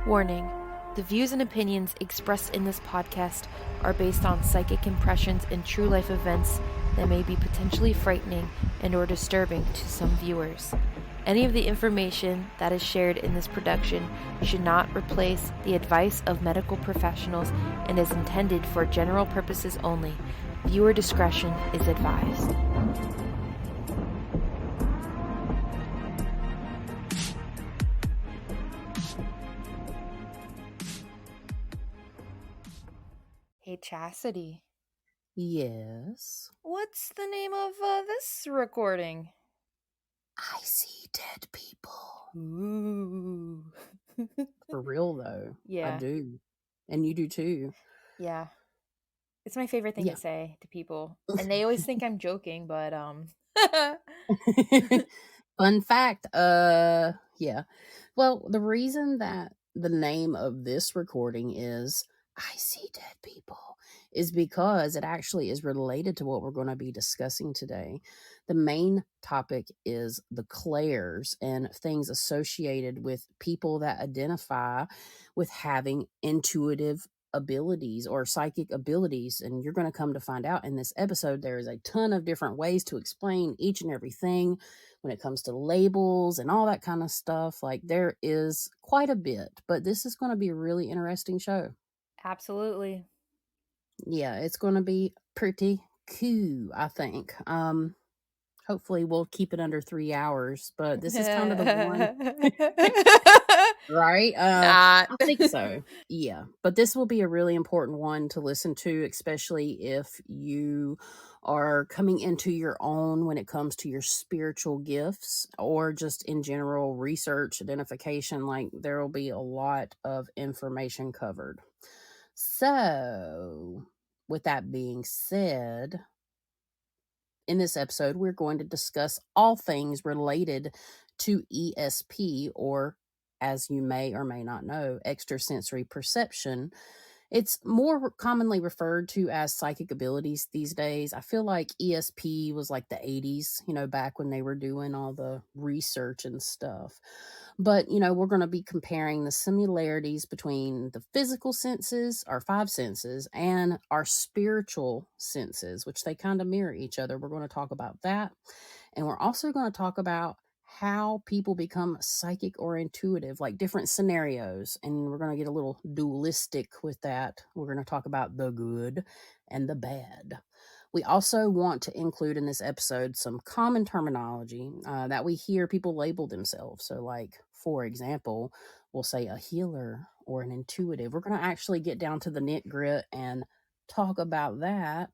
Warning: the views and opinions expressed in this podcast are based on psychic impressions and true life events that may be potentially frightening and or disturbing to some viewers. Any of the information that is shared in this production should not replace the advice of medical professionals and is intended for general purposes only. Viewer discretion is advised. Hey, Chasity. Yes. What's the name of this recording? I see dead people. Ooh. For real, though. Yeah. I do. And you do too. Yeah. It's my favorite thing Yeah. to say to people. And they always think I'm joking, but Fun fact. Yeah. Well, the reason that the name of this recording is I See Dead People is because it actually is related to what we're going to be discussing today. The main topic is the Clairs and things associated with people that identify with having intuitive abilities or psychic abilities. And you're going to come to find out in this episode, there is a ton of different ways to explain each and everything when it comes to labels and all that kind of stuff. Like, there is quite a bit, but this is going to be a really interesting show. absolutely. Yeah, it's going to be pretty cool, I think. Hopefully we'll keep it under 3 hours, but this is kind of the one. Right? Not. I think so. Yeah. But this will be a really important one to listen to, especially if you are coming into your own when it comes to your spiritual gifts or just in general research, identification. Like, there will be a lot of information covered. So, with that being said, in this episode, we're going to discuss all things related to E.S.P, or as you may or may not know, extrasensory perception. It's more commonly referred to as psychic abilities these days. I feel like E.S.P was like the 80s, back when they were doing all the research and stuff. But, we're going to be comparing the similarities between the physical senses, our five senses, and our spiritual senses, which they kind of mirror each other. We're going to talk about that. And we're also going to talk about how people become psychic or intuitive, like different scenarios. And we're going to get a little dualistic with that. We're going to talk about the good and the bad. We also want to include in this episode some common terminology that we hear people label themselves. So, like, for example, we'll say a healer or an intuitive. We're going to actually get down to the nit grit and talk about that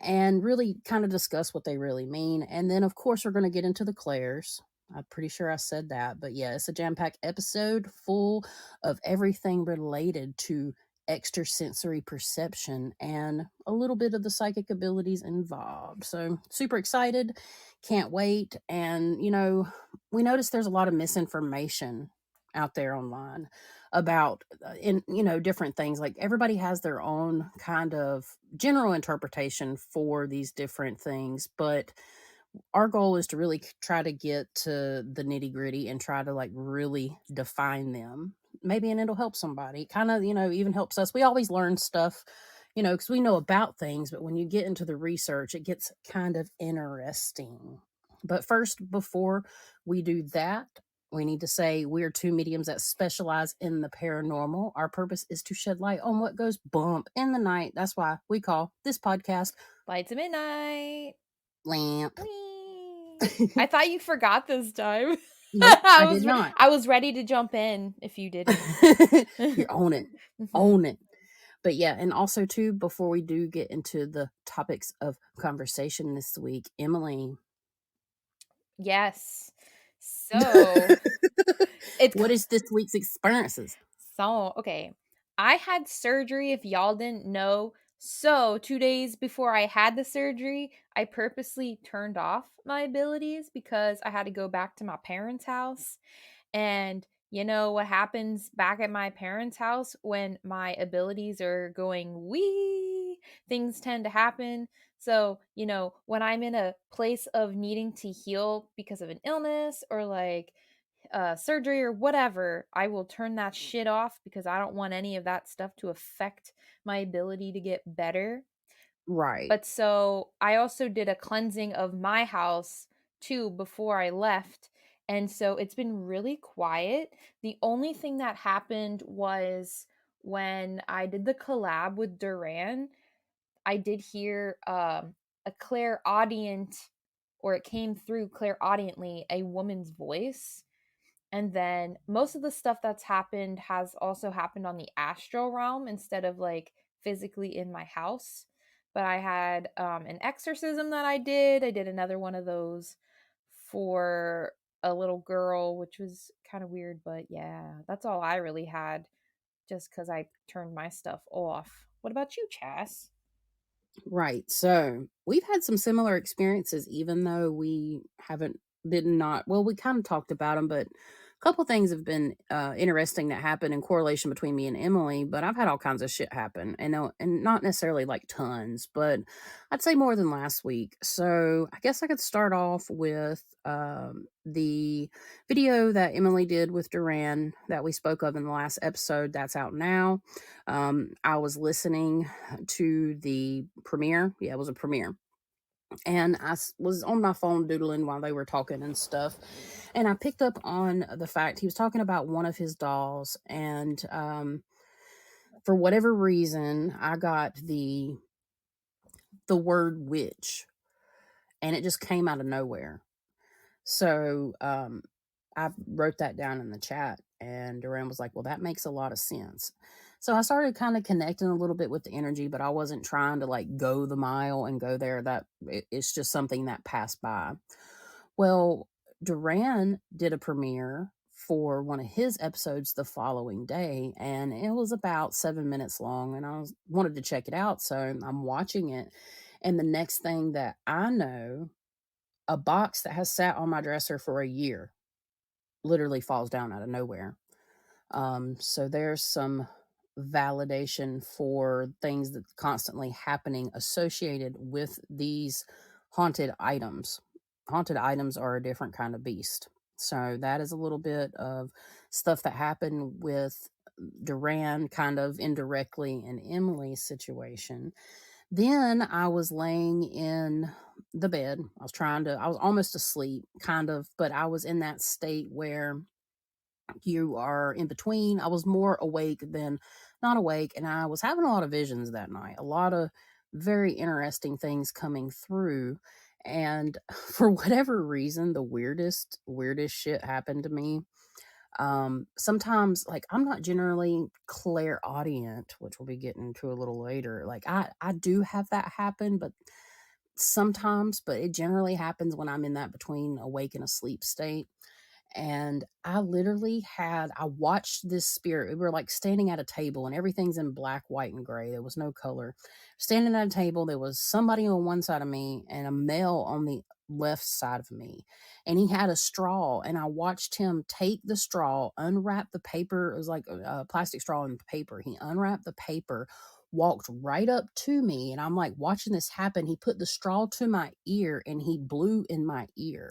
and really kind of discuss what they really mean. And then, of course, we're going to get into the Clairs. I'm pretty sure I said that. But yeah, it's a jam-packed episode full of everything related to extrasensory perception and a little bit of the psychic abilities involved. So super excited, can't wait. And we noticed there's a lot of misinformation out there online about different things. Like, everybody has their own kind of general interpretation for these different things, but our goal is to really try to get to the nitty gritty and try to like really define them. Maybe, and it'll help somebody. Kind of, even helps us. We always learn stuff, because we know about things, but when you get into the research, it gets kind of interesting. But first, before we do that, we need to say we're two mediums that specialize in the paranormal. Our purpose is to shed light on what goes bump in the night. That's why we call this podcast Lights of Midnight. Lamp. I thought you forgot this time. Nope, I did not. I was ready to jump in if you didn't. You're on it. Own it. But yeah, and also too, before we do get into the topics of conversation this week, Emily. Yes. So what is this week's experiences? So, okay. I had surgery, if y'all didn't know. So, 2 days before I had the surgery, I purposely turned off my abilities because I had to go back to my parents' house. And you know what happens back at my parents' house when my abilities are going wee? Things tend to happen. So, when I'm in a place of needing to heal because of an illness or like surgery or whatever, I will turn that shit off because I don't want any of that stuff to affect my ability to get better. Right. But so I also did a cleansing of my house too before I left. And so it's been really quiet. The only thing that happened was when I did the collab with Duran, I did hear a clairaudient, or it came through clairaudiently, a woman's voice. And then most of the stuff that's happened has also happened on the astral realm instead of like physically in my house. But I had an exorcism that I did. I did another one of those for a little girl, which was kind of weird. But yeah, that's all I really had just because I turned my stuff off. What about you, Chas? Right. So we've had some similar experiences, even though we haven't, did not, well, we kind of talked about them, but a couple things have been interesting that happened in correlation between me and Emily. But I've had all kinds of shit happen, and not necessarily like tons, but I'd say more than last week. So I guess I could start off with the video that Emily did with Duran that we spoke of in the last episode. That's out now. I was listening to the premiere. Yeah, it was a premiere. And was on my phone doodling while they were talking and stuff. And I picked up on the fact he was talking about one of his dolls. And for whatever reason, I got the word witch, and it just came out of nowhere. So I wrote that down in the chat, and Duran was like, well, that makes a lot of sense. So I started kind of connecting a little bit with the energy, but I wasn't trying to like go the mile and go there. It's just something that passed by. Well, Duran did a premiere for one of his episodes the following day, and it was about 7 minutes long, and wanted to check it out. So I'm watching it, and the next thing that I know, a box that has sat on my dresser for a year literally falls down out of nowhere. So there's some validation for things that's constantly happening associated with these haunted items. Haunted items are a different kind of beast. So that is a little bit of stuff that happened with Duran, kind of indirectly in Emily's situation. Then I was laying in the bed. I was almost asleep, kind of, but I was in that state where you are in between. I was more awake than not awake, and I was having a lot of visions that night, a lot of very interesting things coming through. And for whatever reason, the weirdest shit happened to me. Sometimes, like, I'm not generally clairaudient, which we'll be getting to a little later. Like, I do have that happen, but sometimes, but it generally happens when I'm in that between awake and asleep state. And I watched this spirit. We were like standing at a table, and everything's in black, white, and gray. There was no color. Standing at a table, there was somebody on one side of me and a male on the left side of me. And he had a straw, and I watched him take the straw, unwrap the paper. It was like a plastic straw in paper. He unwrapped the paper, walked right up to me, and I'm like watching this happen. He put the straw to my ear and he blew in my ear.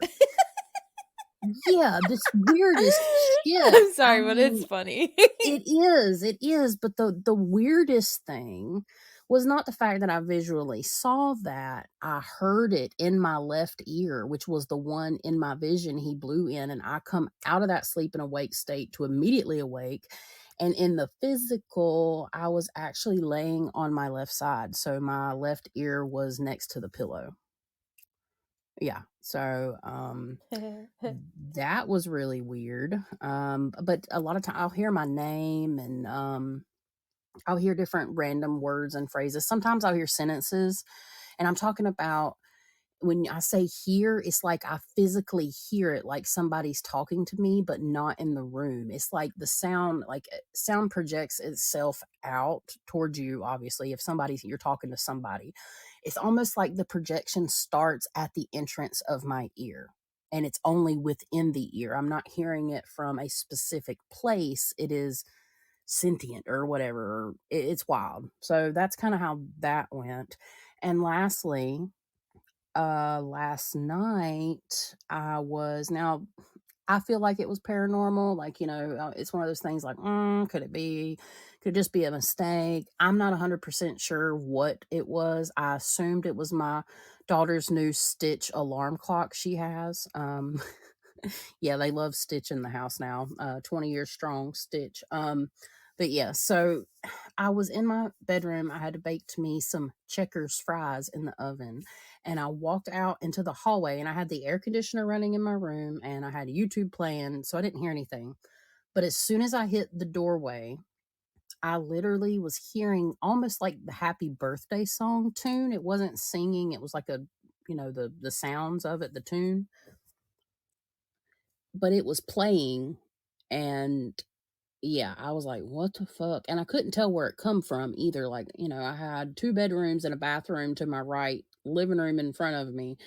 Yeah, this weirdest shit. I'm I sorry, but it's mean, funny. it is, but the weirdest thing was not the fact that I visually saw that. I heard it in my left ear, which was the one in my vision he blew in, and I come out of that sleep and awake state to immediately awake. And in the physical, I was actually laying on my left side, so my left ear was next to the pillow. Yeah. So that was really weird. But a lot of time I'll hear my name, and I'll hear different random words and phrases. Sometimes I'll hear sentences, and I'm talking about, when I say hear, it's like I physically hear it, like somebody's talking to me, but not in the room. It's like the sound, like sound projects itself out towards you. Obviously, if you're talking to somebody, it's almost like the projection starts at the entrance of my ear, and it's only within the ear. I'm not hearing it from a specific place. It is sentient or whatever. It's wild. So that's kind of how that went. And lastly, last night I was, now I feel like it was paranormal. Like, it's one of those things like, could it just be a mistake? I'm not 100% sure what it was. I assumed it was my daughter's new Stitch alarm clock she has. Yeah, they love Stitch in the house now. 20 years strong Stitch. But yeah, so I was in my bedroom. I had to bake me some Checkers fries in the oven. And I walked out into the hallway and I had the air conditioner running in my room and I had YouTube playing. So I didn't hear anything. But as soon as I hit the doorway, I literally was hearing almost like the happy birthday song tune. It wasn't singing, it was like the sounds of it, the tune, but it was playing. And yeah, I was like, "What the fuck?" And I couldn't tell where it come from either. Like, I had 2 bedrooms and a bathroom to my right, living room in front of me,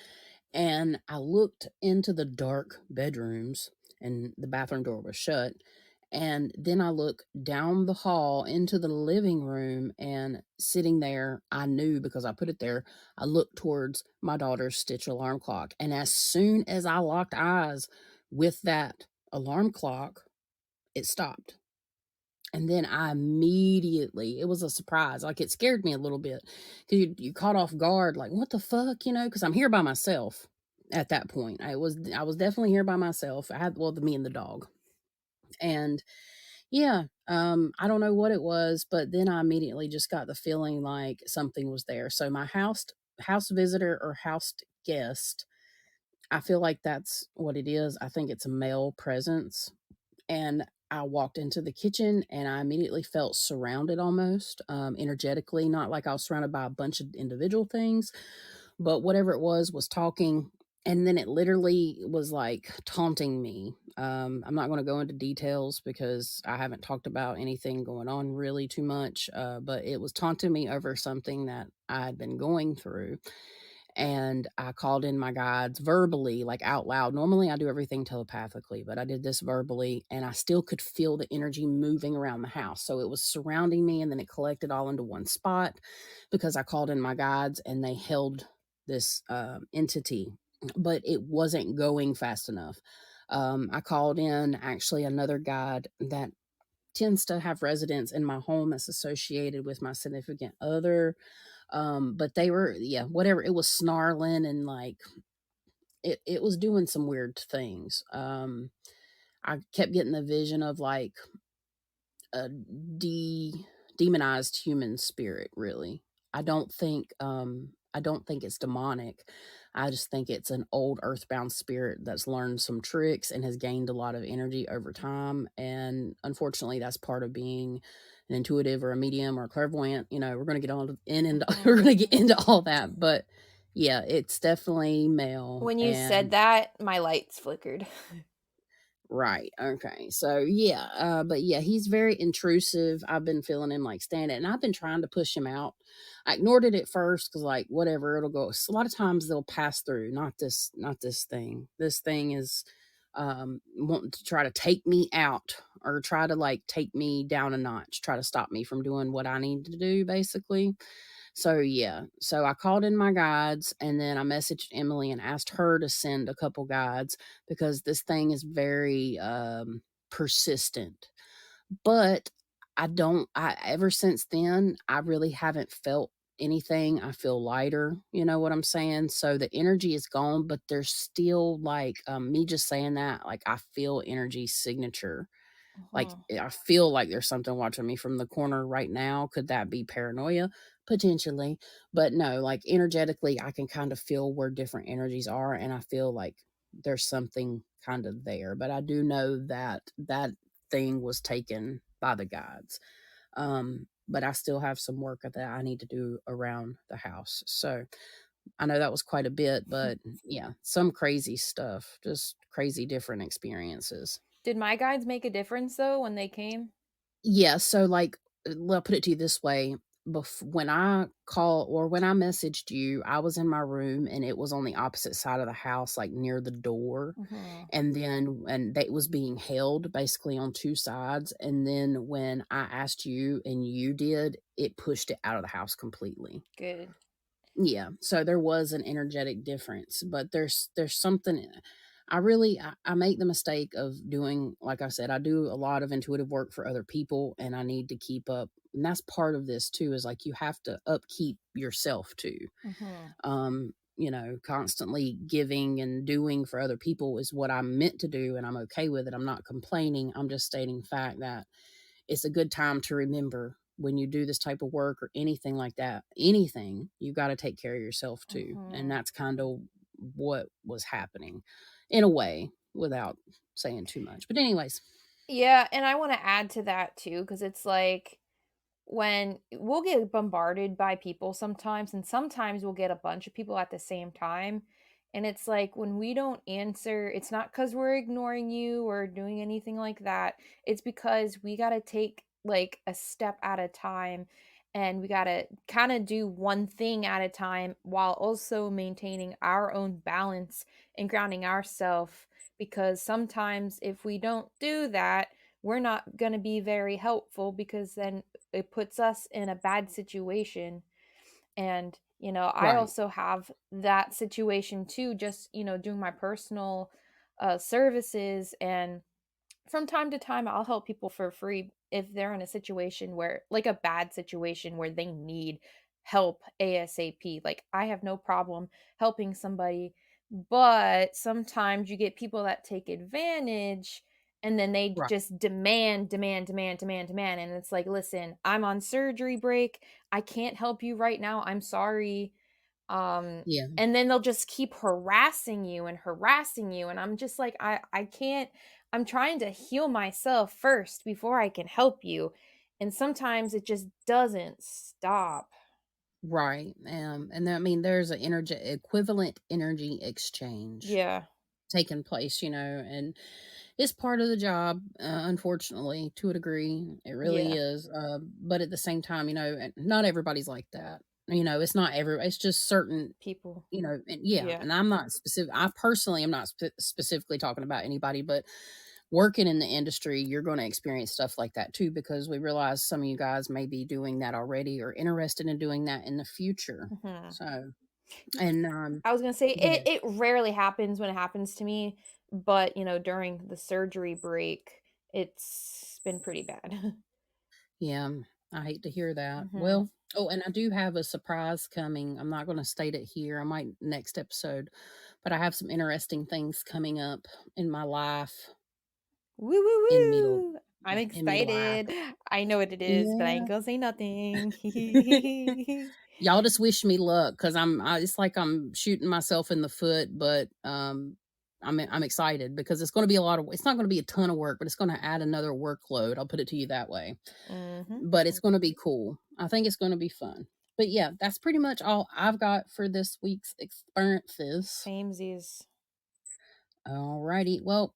and I looked into the dark bedrooms and the bathroom door was shut. And then I look down the hall into the living room and sitting there, I knew because I put it there, I looked towards my daughter's Stitch alarm clock. And as soon as I locked eyes with that alarm clock, it stopped. And then I immediately, it was a surprise. Like it scared me a little bit because you caught off guard, like, what the fuck, because I'm here by myself at that point. I was definitely here by myself. I had, well, me and the dog. And yeah, I don't know what it was, but then I immediately just got the feeling like something was there. So my house visitor or house guest, I feel like that's what it is. I think it's a male presence. And I walked into the kitchen and I immediately felt surrounded almost, energetically, not like I was surrounded by a bunch of individual things, but whatever it was talking. And then it literally was like taunting me. I'm not going to go into details because I haven't talked about anything going on really too much, but it was taunting me over something that I had been going through. And I called in my guides verbally, like out loud. Normally I do everything telepathically, but I did this verbally and I still could feel the energy moving around the house. So it was surrounding me and then it collected all into one spot because I called in my guides and they held this entity, but it wasn't going fast enough. I called in actually another guide that tends to have residence in my home that's associated with my significant other. But they were, yeah, whatever. It was snarling and like it was doing some weird things. I kept getting the vision of like a demonized human spirit, really. I don't think it's demonic. I just think it's an old earthbound spirit that's learned some tricks and has gained a lot of energy over time. And unfortunately, that's part of being an intuitive or a medium or a clairvoyant. We're going to get on in and we're going to get into all that. But yeah, it's definitely male. When you said And that, my lights flickered. right. Okay. So yeah, but yeah, he's very intrusive. I've been feeling him like standing, and I've been trying to push him out. I ignored it at first because like whatever, it'll go. A lot of times they'll pass through. Not this thing. This thing is wanting to try to take me out or try to like take me down a notch, try to stop me from doing what I need to do, basically. So yeah, so I called in my guides and then I messaged Emily and asked her to send a couple guides because this thing is very persistent. But I ever since then I really haven't felt anything. I feel lighter, you know what I'm saying? So the energy is gone, but there's still like me just saying that, like I feel energy signature. Like, Mhm. I feel like there's something watching me from the corner right now. Could that be paranoia? Potentially. But no, like energetically, I can kind of feel where different energies are. And I feel like there's something kind of there. But I do know that that thing was taken by the guides. But I still have some work that I need to do around the house. So I know that was quite a bit, but yeah, some crazy stuff, just crazy different experiences. Did my guides make a difference though when they came? Yeah, so, like, well, I'll put it to you this way, when I call or when I messaged you, I was in my room and it was on the opposite side of the house, like, near the door, Mhm. and that was being held basically on 2 sides, and then when I asked you and you did, it pushed it out of the house completely. Good. Yeah, so there was an energetic difference, but there's something. I make the mistake of doing, like I said, I do a lot of intuitive work for other people, and I need to keep up. And that's part of this too, is like you have to upkeep yourself too. Mm-hmm. Constantly giving and doing for other people is what I'm meant to do, and I'm okay with it. I'm not complaining. I'm just stating fact that it's a good time to remember when you do this type of work or anything like that, anything, you got to take care of yourself too. And Mm-hmm. that's kind of what was happening in a way without saying too much. But, anyways, Yeah, and I want to add to that too, because it's like when we'll get bombarded by people sometimes, and sometimes we'll get a bunch of people at the same time. And it's like when we don't answer, it's not because we're ignoring you or doing anything like that. It's because we got to take like a step at a time, and we got to kind of do one thing at a time while also maintaining our own balance and grounding ourselves. Because sometimes if we don't do that, we're not going to be very helpful, because then it puts us in a bad situation. And I right. also have that situation too, just doing my personal services. And from time to time I'll help people for free if they're in a situation where, like, a bad situation where they need help ASAP. Like, I have no problem helping somebody, but sometimes you get people that take advantage, and then they Right. just demand, and it's like, listen, I'm on surgery break, I can't help you right now, I'm sorry. um Yeah. and then they'll just keep harassing you, and I'm just like, I can't. I'm trying to heal myself first before I can help you, and sometimes it just doesn't stop. Right. And I mean, there's an energy equivalent energy exchange Yeah. taking place, and it's part of the job, unfortunately, to a degree. It really Yeah. is. But at the same time, and not everybody's like that. It's not it's just certain, People. and yeah, Yeah. and I'm not specific. I personally am not specifically talking about anybody, but working in the industry, you're going to experience stuff like that too, because we realize some of you guys may be doing that already or interested in doing that in the future. Mhm. So, and I was gonna say go it ahead. it rarely happens when it happens to me, but during the surgery break, it's been pretty bad. Yeah, I hate to hear that. Mhm. Well, oh, and I do have a surprise coming. I'm not going to state it here. I might next episode, but I have some interesting things coming up in my life, Woo woo in me, woo! I'm yeah, in me life. excited. I know what it is, but I ain't Yeah. gonna say nothing. Y'all just wish me luck because it's like I'm shooting myself in the foot, but I'm excited because it's going to be a lot of. It's not going to be a ton of work, but it's going to add another workload. I'll put it to you that way. Mhm. But it's gonna be cool. I think it's gonna be fun. But yeah, that's pretty much all I've got for this week's experiences. Samesies. Alrighty. Well,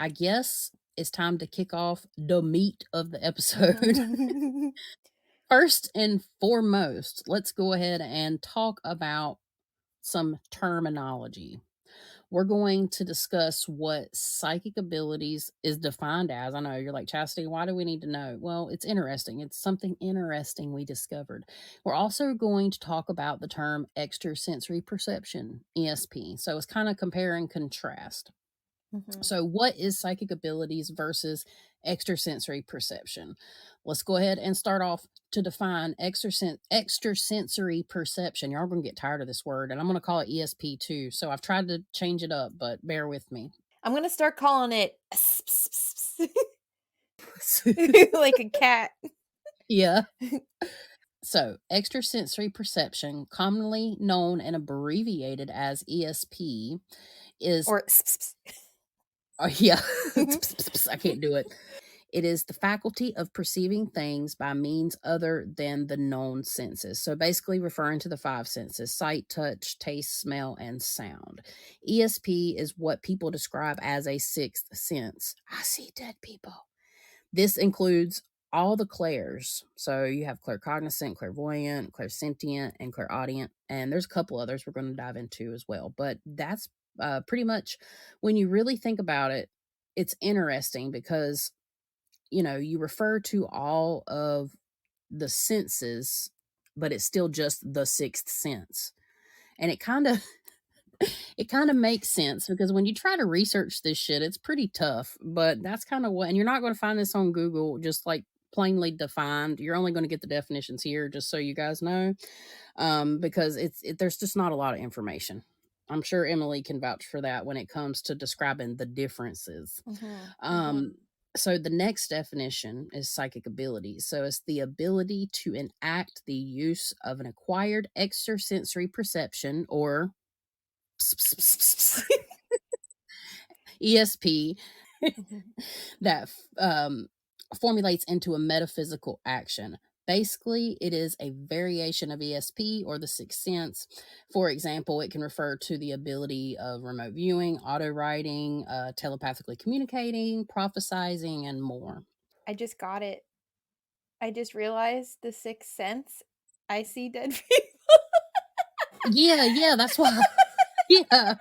I guess it's time to kick off the meat of the episode. First and foremost, let's go ahead and talk about some terminology. We're going to discuss what psychic abilities is defined as. I know you're like, Chastity, why do we need to know? Well, it's interesting. It's something interesting we discovered. We're also going to talk about the term extrasensory perception, ESP. So it's kind of compare and contrast. Mhm. So, what is psychic abilities versus extrasensory perception? Let's go ahead and start off to define extrasensory perception. Y'all are going to get tired of this word, and I'm going to call it ESP too. So, I've tried to change it up, but bear with me. I'm gonna start calling it like a cat. Yeah. So, extrasensory perception, commonly known and abbreviated as ESP, is, Or yeah, I can't do it. It is the faculty of perceiving things by means other than the known senses. So basically referring to the five senses: sight, touch, taste, smell, and sound. ESP is what people describe as a sixth sense. I see dead people. This includes all the clairs. So you have claircognizant, clairvoyant, clairsentient, and clairaudient. And there's a couple others we're going to dive into as well. But that's pretty much, when you really think about it, it's interesting because you refer to all of the senses, but it's still just the sixth sense. And it kind of It kind of makes sense because when you try to research this shit, it's pretty tough. But that's kind of what, and you're not going to find this on Google just like plainly defined. You're only going to get the definitions here, just so you guys know, because there's just not a lot of information. I'm sure Emily can vouch for that when it comes to describing the differences. Mm-hmm. Um, so the next definition is psychic ability. So it's the ability to enact the use of an acquired extrasensory perception or E.S.P. that formulates into a metaphysical action. Basically, it is a variation of ESP or the sixth sense. For example, it can refer to the ability of remote viewing, auto writing, telepathically communicating, prophesizing, and more. I just got it. I just realized the sixth sense. I see dead people. Yeah, that's why. Yeah,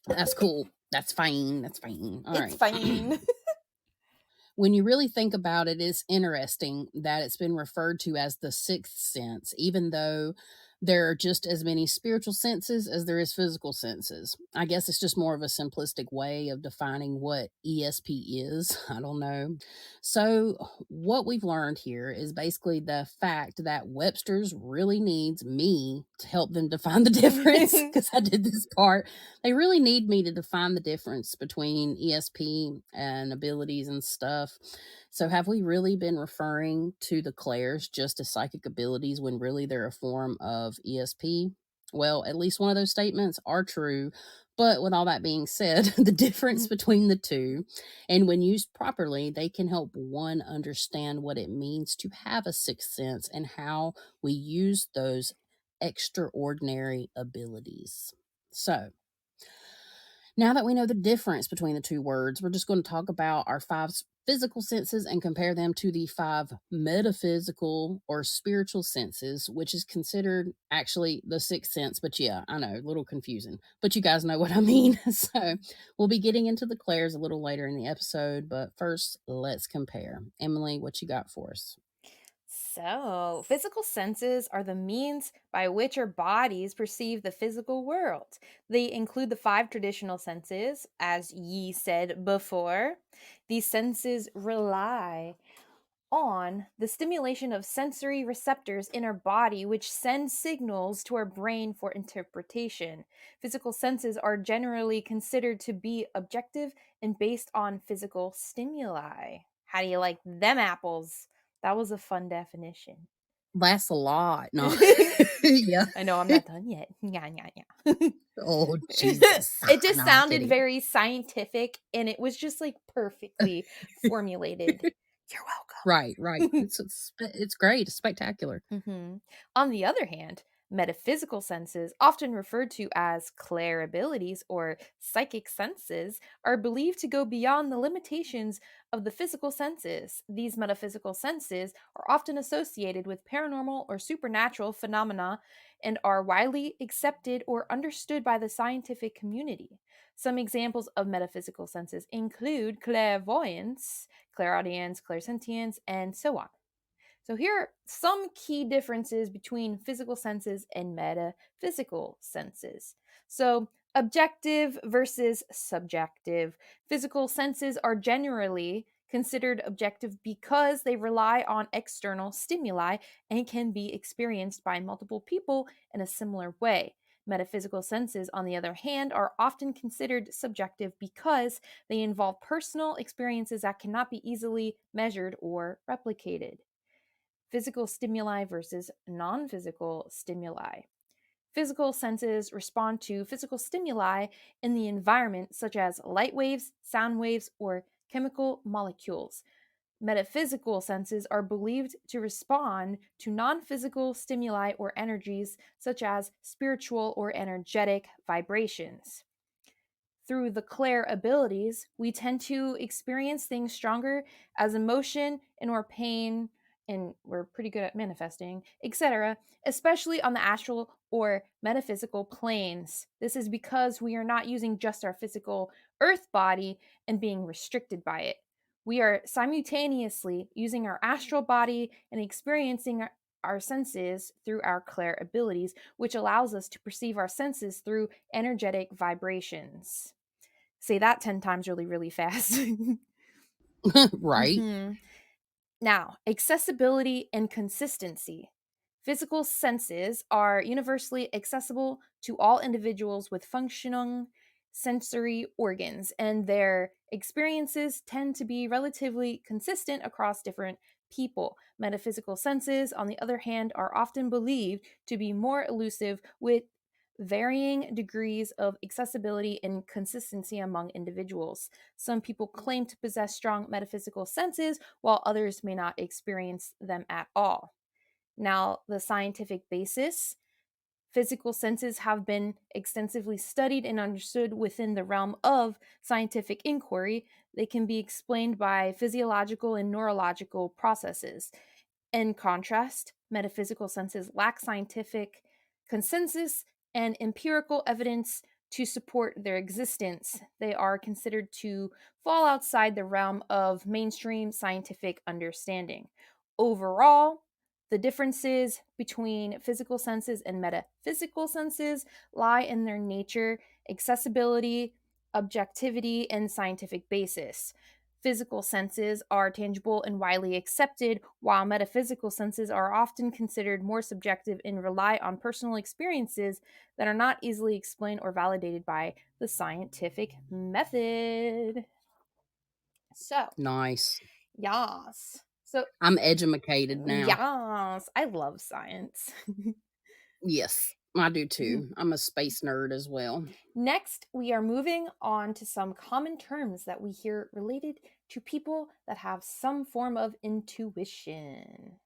that's cool. That's fine. That's fine. All It's right. fine. When you really think about it, it's interesting that it's been referred to as the sixth sense, even though there are just as many spiritual senses as there is physical senses. I guess it's just more of a simplistic way of defining what ESP is. I don't know. So, what we've learned here is basically the fact that Webster's really needs me to help them define the difference because I did this part. They really need me to define the difference between ESP and abilities and stuff. So, have we really been referring to the Clairs just as psychic abilities when really they're a form of ESP? Well, at least one of those statements are true. But with all that being said, the difference between the two, and when used properly, they can help one understand what it means to have a sixth sense and how we use those extraordinary abilities. So, now that we know the difference between the two words, we're just going to talk about our five physical senses and compare them to the five metaphysical or spiritual senses, which is considered actually the sixth sense. But yeah, I know, a little confusing, but you guys know what I mean. So we'll be getting into the Clairs a little later in the episode, but first, let's compare. Emily, what you got for us? So, physical senses are the means by which our bodies perceive the physical world. They include the five traditional senses, as ye said before. These senses rely on the stimulation of sensory receptors in our body, which send signals to our brain for interpretation. Physical senses are generally considered to be objective and based on physical stimuli. How do you like them apples? That was a fun definition. That's a lot. No. I Yeah. know I'm not done yet. Yeah, yeah, yeah. Oh, Jesus. It just No, I'm sounded kidding. very scientific and it was just like perfectly formulated. You're Right. welcome. It's great. It's spectacular. Mhm. On the other hand, metaphysical senses, often referred to as Clair abilities or psychic senses, are believed to go beyond the limitations of the physical senses. These metaphysical senses are often associated with paranormal or supernatural phenomena and are widely accepted or understood by the scientific community. Some examples of metaphysical senses include clairvoyance, clairaudience, clairsentience, and so on. So, here are some key differences between physical senses and metaphysical senses. So, objective versus subjective. Physical senses are generally considered objective because they rely on external stimuli and can be experienced by multiple people in a similar way. Metaphysical senses, on the other hand, are often considered subjective because they involve personal experiences that cannot be easily measured or replicated. Physical stimuli versus non physical stimuli. Physical senses respond to physical stimuli in the environment, such as light waves, sound waves, or chemical molecules. Metaphysical senses are believed to respond to non physical stimuli or energies, such as spiritual or energetic vibrations. Through the Clair abilities, we tend to experience things stronger as emotion and or pain, and we're pretty good at manifesting, etc., especially on the astral or metaphysical planes. This is because we are not using just our physical earth body and being restricted by it. We are simultaneously using our astral body and experiencing our senses through our Clair abilities, which allows us to perceive our senses through energetic vibrations. Say that 10 times really, really fast. Right. Mhm. Now, accessibility and consistency. Physical senses are universally accessible to all individuals with functioning sensory organs, and their experiences tend to be relatively consistent across different people. Metaphysical senses, on the other hand, are often believed to be more elusive, with varying degrees of accessibility and consistency among individuals. Some people claim to possess strong metaphysical senses, while others may not experience them at all. Now, the scientific basis. Physical senses have been extensively studied and understood within the realm of scientific inquiry. They can be explained by physiological and neurological processes. In contrast, metaphysical senses lack scientific consensus and empirical evidence to support their existence. They are considered to fall outside the realm of mainstream scientific understanding. Overall, the differences between physical senses and metaphysical senses lie in their nature, accessibility, objectivity, and scientific basis. Physical senses are tangible and widely accepted, while metaphysical senses are often considered more subjective and rely on personal experiences that are not easily explained or validated by the scientific method. So, Nice. yes. So, I'm edumacated now. yes, I love science. Yes, I do too. I'm a space nerd as well. Next, we are moving on to some common terms that we hear related to people that have some form of intuition.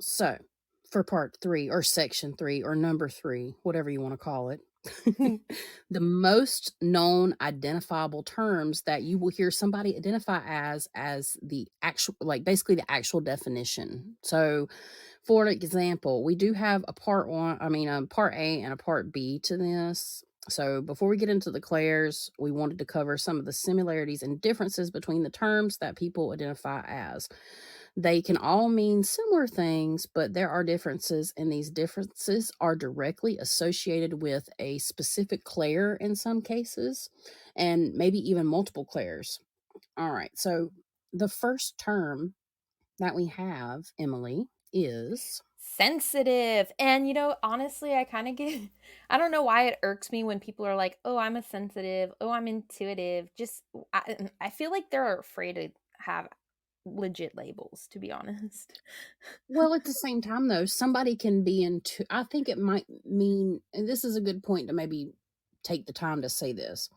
So, for part 3 or section 3 or number 3, whatever you want to call it, the most known identifiable terms that you will hear somebody identify as the actual, like basically the actual definition. So, for example, we do have a part 1, part A and a part B to this. So, before we get into the Clairs, we wanted to cover some of the similarities and differences between the terms that people identify as. They can all mean similar things, but there are differences, and these differences are directly associated with a specific Clair in some cases, and maybe even multiple Clairs. All right, so the first term that we have, Emily, is Sensitive. And honestly, I kind of get I don't know why it irks me when people are like, "Oh, I'm a sensitive. Oh, I'm intuitive." Just I feel like they're afraid to have legit labels, to be honest. well, at the same time, though, somebody can be into, I think it might mean, and this is a good point to maybe take the time to say this.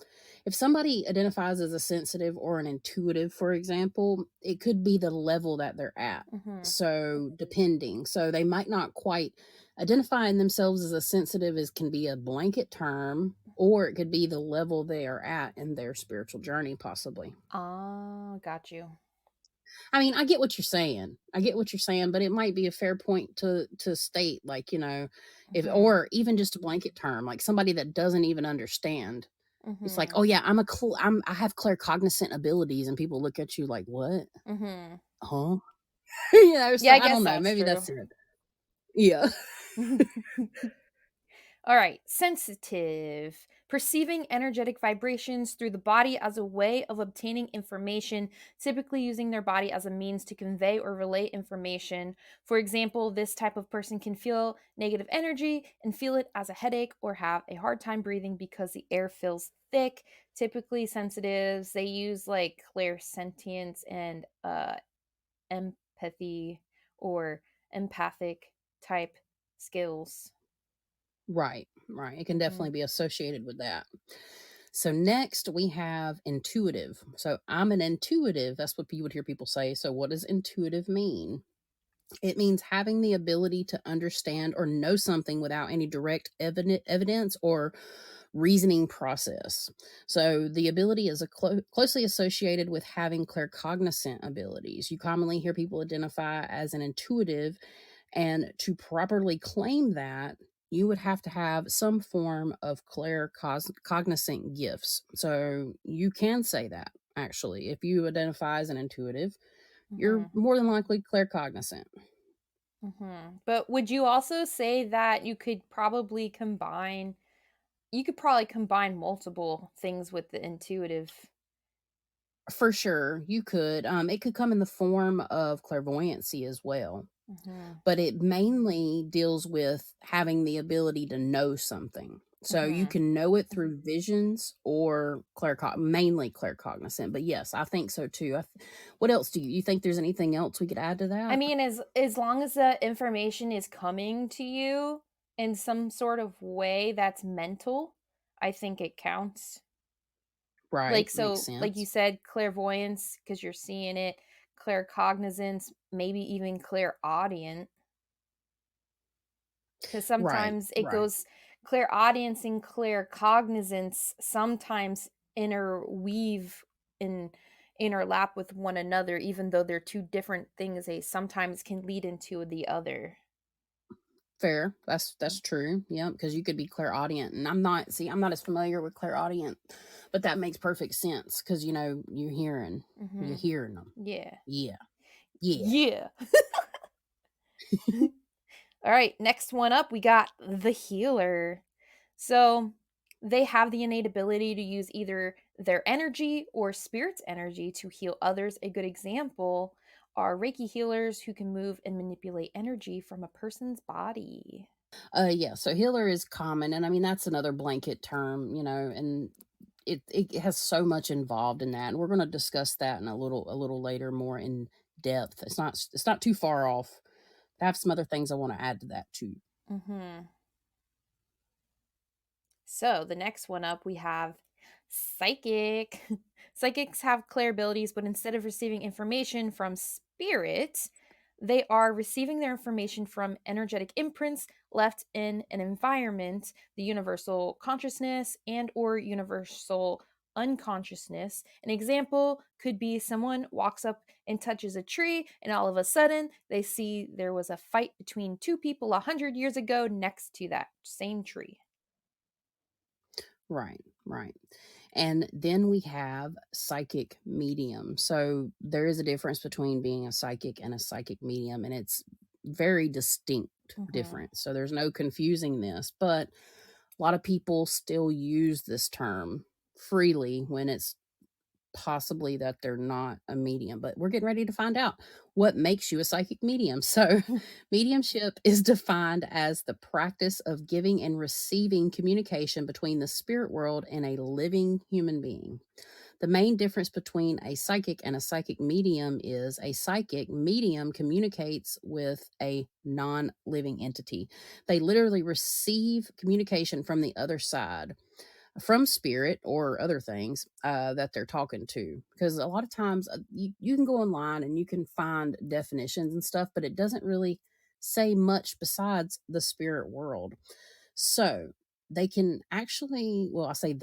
If somebody identifies as a sensitive or an intuitive, for example, it could be the level that they're at. Mhm. So, depending. So, they might not quite identifying themselves as a sensitive as can be a blanket term, or it could be the level they are at in their spiritual journey, possibly. Ah, got you. I mean, I get what you're saying. I get what you're saying, but it might be a fair point to state, like, if, Mhm. or even just a blanket term, like somebody that doesn't even understand. It's like, Mhm. oh yeah, I have claircognizant abilities, and people look at you like, what? Mhm. Huh? Yeah, So I I guess don't know. that's Maybe true. that's it. Yeah. All right, sensitive. Perceiving energetic vibrations through the body as a way of obtaining information, typically using their body as a means to convey or relay information. For example, this type of person can feel negative energy and feel it as a headache or have a hard time breathing because the air feels thick. Typically, sensitives, they use like clairsentience and empathy or empathic type skills. Right, right. It can Hmm. definitely be associated with that. So next we have intuitive. So I'm an intuitive. That's what you would hear people say. So what does intuitive mean? It means having the ability to understand or know something without any direct evidence or reasoning process. So the ability is closely associated with having claircognizant abilities. You commonly hear people identify as an intuitive, and to properly claim that, you would have to have some form of claircognizant gifts. So you can say that, actually. If you identify as an intuitive, you're Hmm. more than likely claircognizant. But would you also say that you could probably combine multiple things with the intuitive? For sure, you could. It could come in the form of clairvoyancy as well, Mhm. but it mainly deals with having the ability to know something. So you Mhm. can know it through visions or mainly claircognizant. But yes, I think so too. What else you think? There's anything else we could add to I that? mean, as long as the information is coming to you in some sort of way that's mental, I think it counts. Right, Like, makes so, like you sense. said, clairvoyance because 'cause you're seeing it, claircognizance, maybe even clairaudient, because Right, sometimes it right. goes clairaudience and claircognizance sometimes interweave and interlap with one another, even though they're 2 different things, they sometimes can lead into the other. Fair. That's true. Yeah, because you could be clairaudient, and I'm not as familiar with clairaudient, but that makes perfect sense because you're Mhm. hearing them. Yeah. Yeah, yeah. Yeah. All right, next one up, we got the healer. So they have the innate ability to use either their energy or spirit's energy to heal others. A good example are Reiki healers who can move and manipulate energy from a person's body. Yeah. So healer is common, and I mean that's another blanket term, and it has so much involved in that, and we're going to discuss that in a little later, more in depth. It's not too far off. I have some other things I want to add to that too. Mhm. So the next one up, we have psychic. Psychics have clear abilities, but instead of receiving information from spirit, they are receiving their information from energetic imprints left in an environment, the universal consciousness and or universal unconsciousness. An example could be someone walks up and touches a tree and all of a sudden they see there was a fight between two people 100 years ago next to that same tree. Right, right. And then we have psychic medium. So there is a difference between being a psychic and a psychic medium, and it's very distinct Mhm. difference. So there's no confusing this, but a lot of people still use this term freely when it's possibly that they're not a medium, but we're getting ready to find out what makes you a psychic medium. So, mediumship is defined as the practice of giving and receiving communication between the spirit world and a living human being. The main difference between a psychic and a psychic medium is a psychic medium communicates with a non living entity. They literally receive communication from the other side, from spirit or other things that they're talking to. Because a lot of times you can go online and you can find definitions and stuff, but it doesn't really say much besides the spirit world. So they can actually, well, I say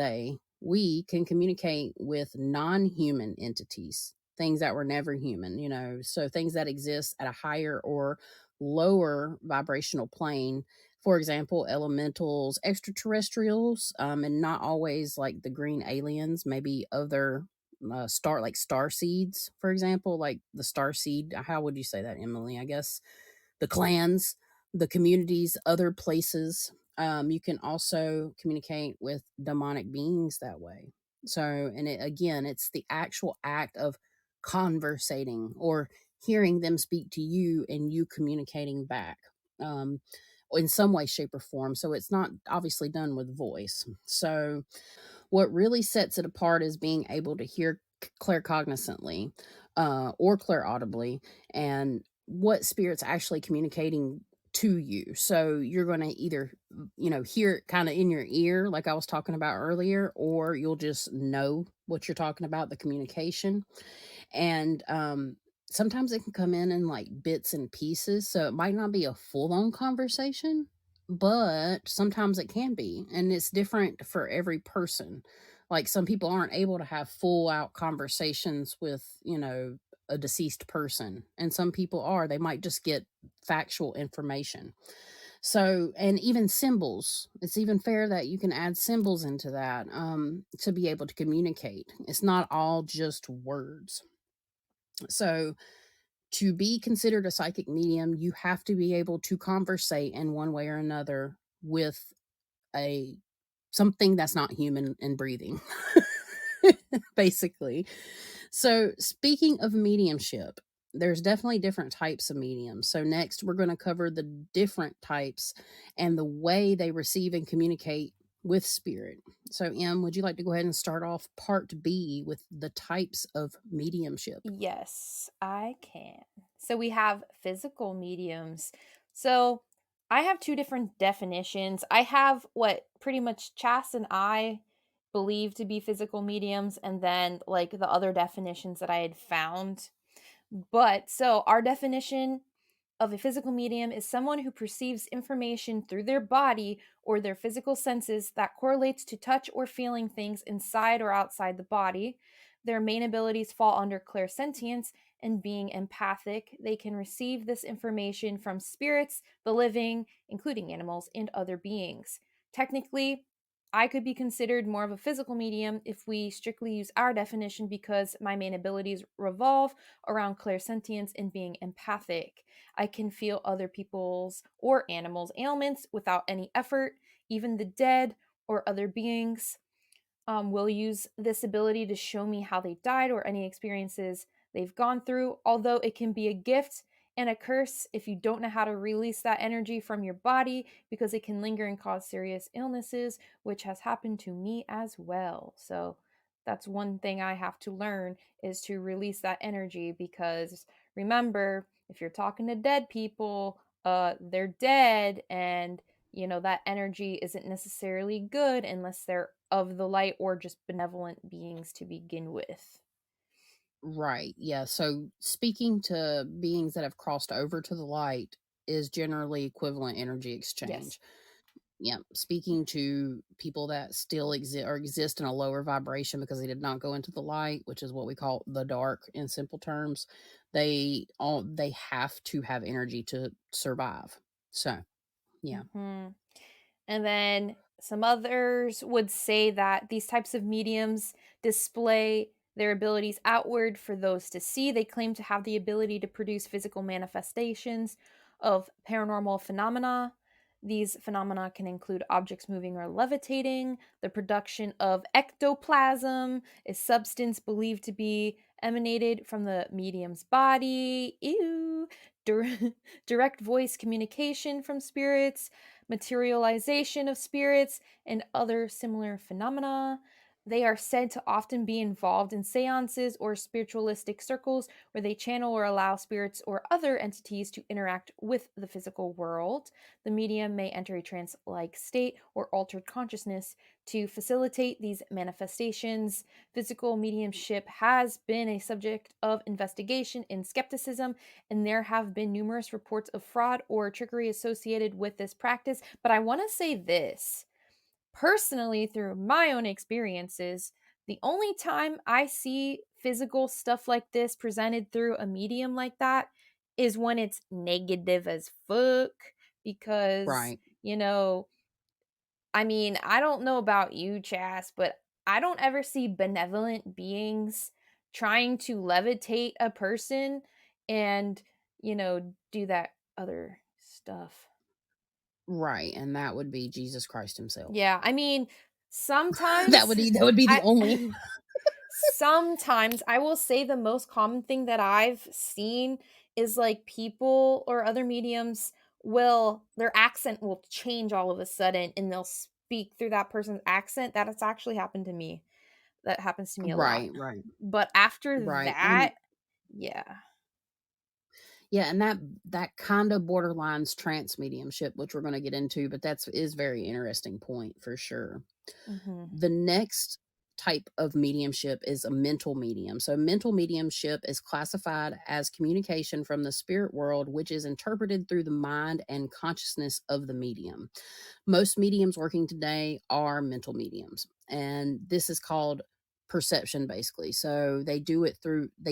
we can communicate with non human entities, things that were never human, so things that exist at a higher or lower vibrational plane. For example, elementals, extraterrestrials, and not always like the green aliens, maybe other like star seeds, for example, like the star seed. How would you say that, Emily? I guess the clans, the communities, other places. You can also communicate with demonic beings that way. So, and again, it's the actual act of conversating or hearing them speak to you and you communicating back, um, in some way, shape, or form. So, it's not obviously done with voice. So, what really sets it apart is being able to hear claircognizantly or clairaudibly, and what spirit's actually communicating to you. So you're going to either, hear it kind of in your ear, like I was talking about earlier, or you'll just know what you're talking about, the communication. And sometimes it can come in like bits and pieces, so it might not be a full-on conversation, but sometimes it can be, and it's different for every person. Like some people aren't able to have full out conversations with, a deceased person, and some people are. They might just get factual information. So, and even symbols, it's even fair that you can add symbols into that, to be able to communicate. It's not all just words. So To be considered a psychic medium, you have to be able to conversate in one way or another with a something that's not human and breathing. Basically. So, speaking of mediumship, there's definitely different types of mediums. So, next we're going to cover the different types and the way they receive and communicate with spirit. So, Em, would you like to go ahead and start off part B with the types of mediumship? Yes, I can. So we have physical mediums. So I have two different definitions. I have what pretty much Chas and I believe to be physical mediums, and then like the other definitions that I had found. But so our definition of a physical medium is someone who perceives information through their body or their physical senses that correlates to touch or feeling things inside or outside the body. Their main abilities fall under clairsentience and being empathic. They can receive this information from spirits, the living, including animals, and other beings. Technically, I could be considered more of a physical medium if we strictly use our definition because my main abilities revolve around clairsentience and being empathic. I can feel other people's or animals' ailments without any effort. Even the dead or other beings will use this ability to show me how they died or any experiences they've gone through, although it can be a gift and a curse if you don't know how to release that energy from your body because it can linger and cause serious illnesses, which has happened to me as well. So that's one thing I have to learn is to release that energy because remember, if you're talking to dead people, they're dead and that energy isn't necessarily good unless they're of the light or just benevolent beings to begin with. Right. Yeah. So, speaking to beings that have crossed over to the light is generally equivalent energy Yes. exchange. Yeah, speaking to people that still exist in a lower vibration because they did not go into the light, which is what we call the dark in simple terms, they have to have energy to survive. So, yeah. Hmm. And then some others would say that these types of mediums display their abilities outward for those to see. They claim to have the ability to produce physical manifestations of paranormal phenomena. These phenomena can include objects moving or levitating, the production of ectoplasm, a substance believed to be emanated from the medium's body, ew, direct voice communication from spirits, materialization of spirits, and other similar phenomena. They are said to often be involved in seances or spiritualistic circles where they channel or allow spirits or other entities to interact with the physical world. The medium may enter a trance like state or altered consciousness to facilitate these manifestations. Physical mediumship has been a subject of investigation and skepticism, and there have been numerous reports of fraud or trickery associated with this practice. But I want to say this personally, through my own experiences, the only time I see physical stuff like this presented through a medium like that is when it's negative as fuck. Because, Right. I mean, I don't know about you, Chas, but I don't ever see benevolent beings trying to levitate a person and, do that other stuff. Right. And that would be Jesus Christ himself. Yeah, I mean, That sometimes would be the I only. sometimes I will say the most common thing that I've seen is like people or other mediums will their accent will change all of a sudden and they'll speak through that person's accent. That has actually happened to me. That happens to me a lot. Right, right. But after Right. And that, yeah. yeah, and that kind of borderlines trance mediumship, which we're going to get into, but that's is very interesting point for sure. Mhm. The next type of mediumship is a mental medium. So, mental mediumship is classified as communication from the spirit world, which is interpreted through the mind and consciousness of the medium. Most mediums working today are mental mediums, and this is called perception basically. So, they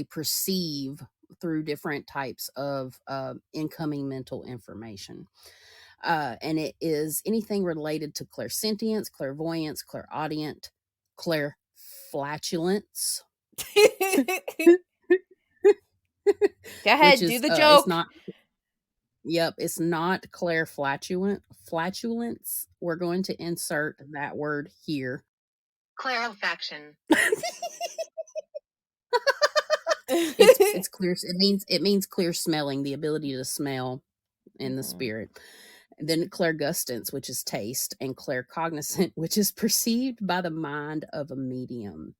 perceive through different types of incoming mental information. And it is anything related to clairsentience, clairvoyance, clairaudient, clairflatulence, Go which ahead, do is the it's joke. not. Yep, it's not Claire flatulence. We're going to insert that word here. Clarifaction. It's clear. It means clear smelling, the ability to smell in the Mhm. spirit. And then clairgustance, which is taste, and claircognizant, which is perceived by the mind of a medium.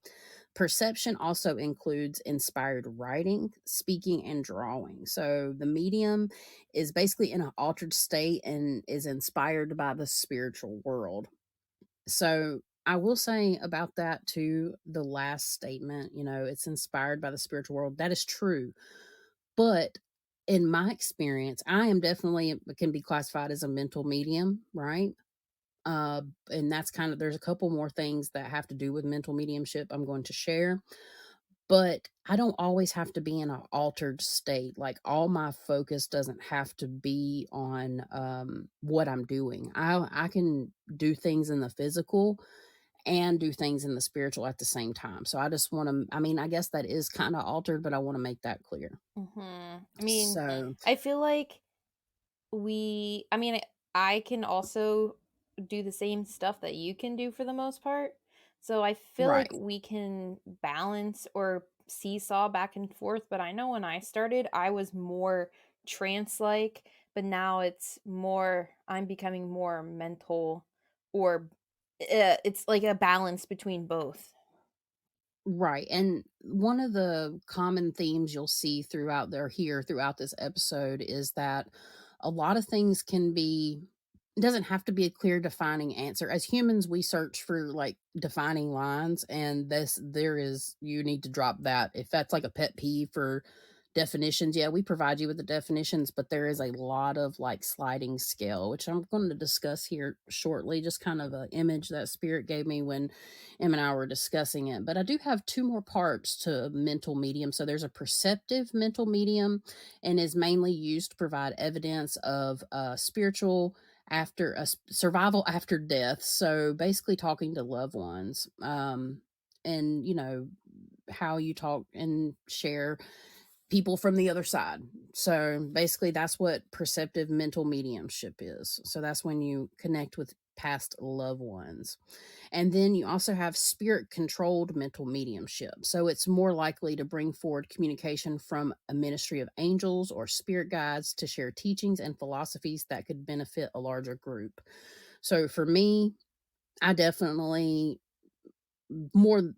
Perception also includes inspired writing, speaking, and drawing. So the medium is basically in an altered state and is inspired by the spiritual world. So I will say about that too, the last statement, it's inspired by the spiritual world. That is true. But in my experience, I am definitely can be classified as a mental medium, right? And that's there's a couple more things that have to do with mental mediumship I'm going to share, but I don't always have to be in an altered state. Like all my focus doesn't have to be on what I'm doing. I can do things in the physical and do things in the spiritual at the same time. So I just want to, I mean, I guess that is kind of altered, but I want to make that clear. I mean, So, I feel like I mean, I can also do the same stuff that you can do for the most part. So I feel like right. we can balance or seesaw back and forth. But I know when I started, I was more trance like, but now I'm becoming more mental, or it's like a balance between both. Right. And one of the common themes you'll see throughout this episode is that a lot of things it doesn't have to be a clear defining answer. As humans, we search for like defining lines, and you need to drop that. If that's like a pet peeve for definitions, yeah, we provide you with the definitions, but there is a lot of like sliding scale, which I'm going to discuss here shortly, just kind of an image that Spirit gave me when Em and I were discussing it. But I do have two more parts to mental medium. So there's a perceptive mental medium, and is mainly used to provide evidence of spiritual survival after death. So basically, talking to loved ones, and how you talk and share people from the other side. So basically, that's what perceptive mental mediumship is. So that's when you connect with past loved ones. And then you also have spirit controlled mental mediumship. So it's more likely to bring forward communication from a ministry of angels or spirit guides to share teachings and philosophies that could benefit a larger group. So for me, I definitely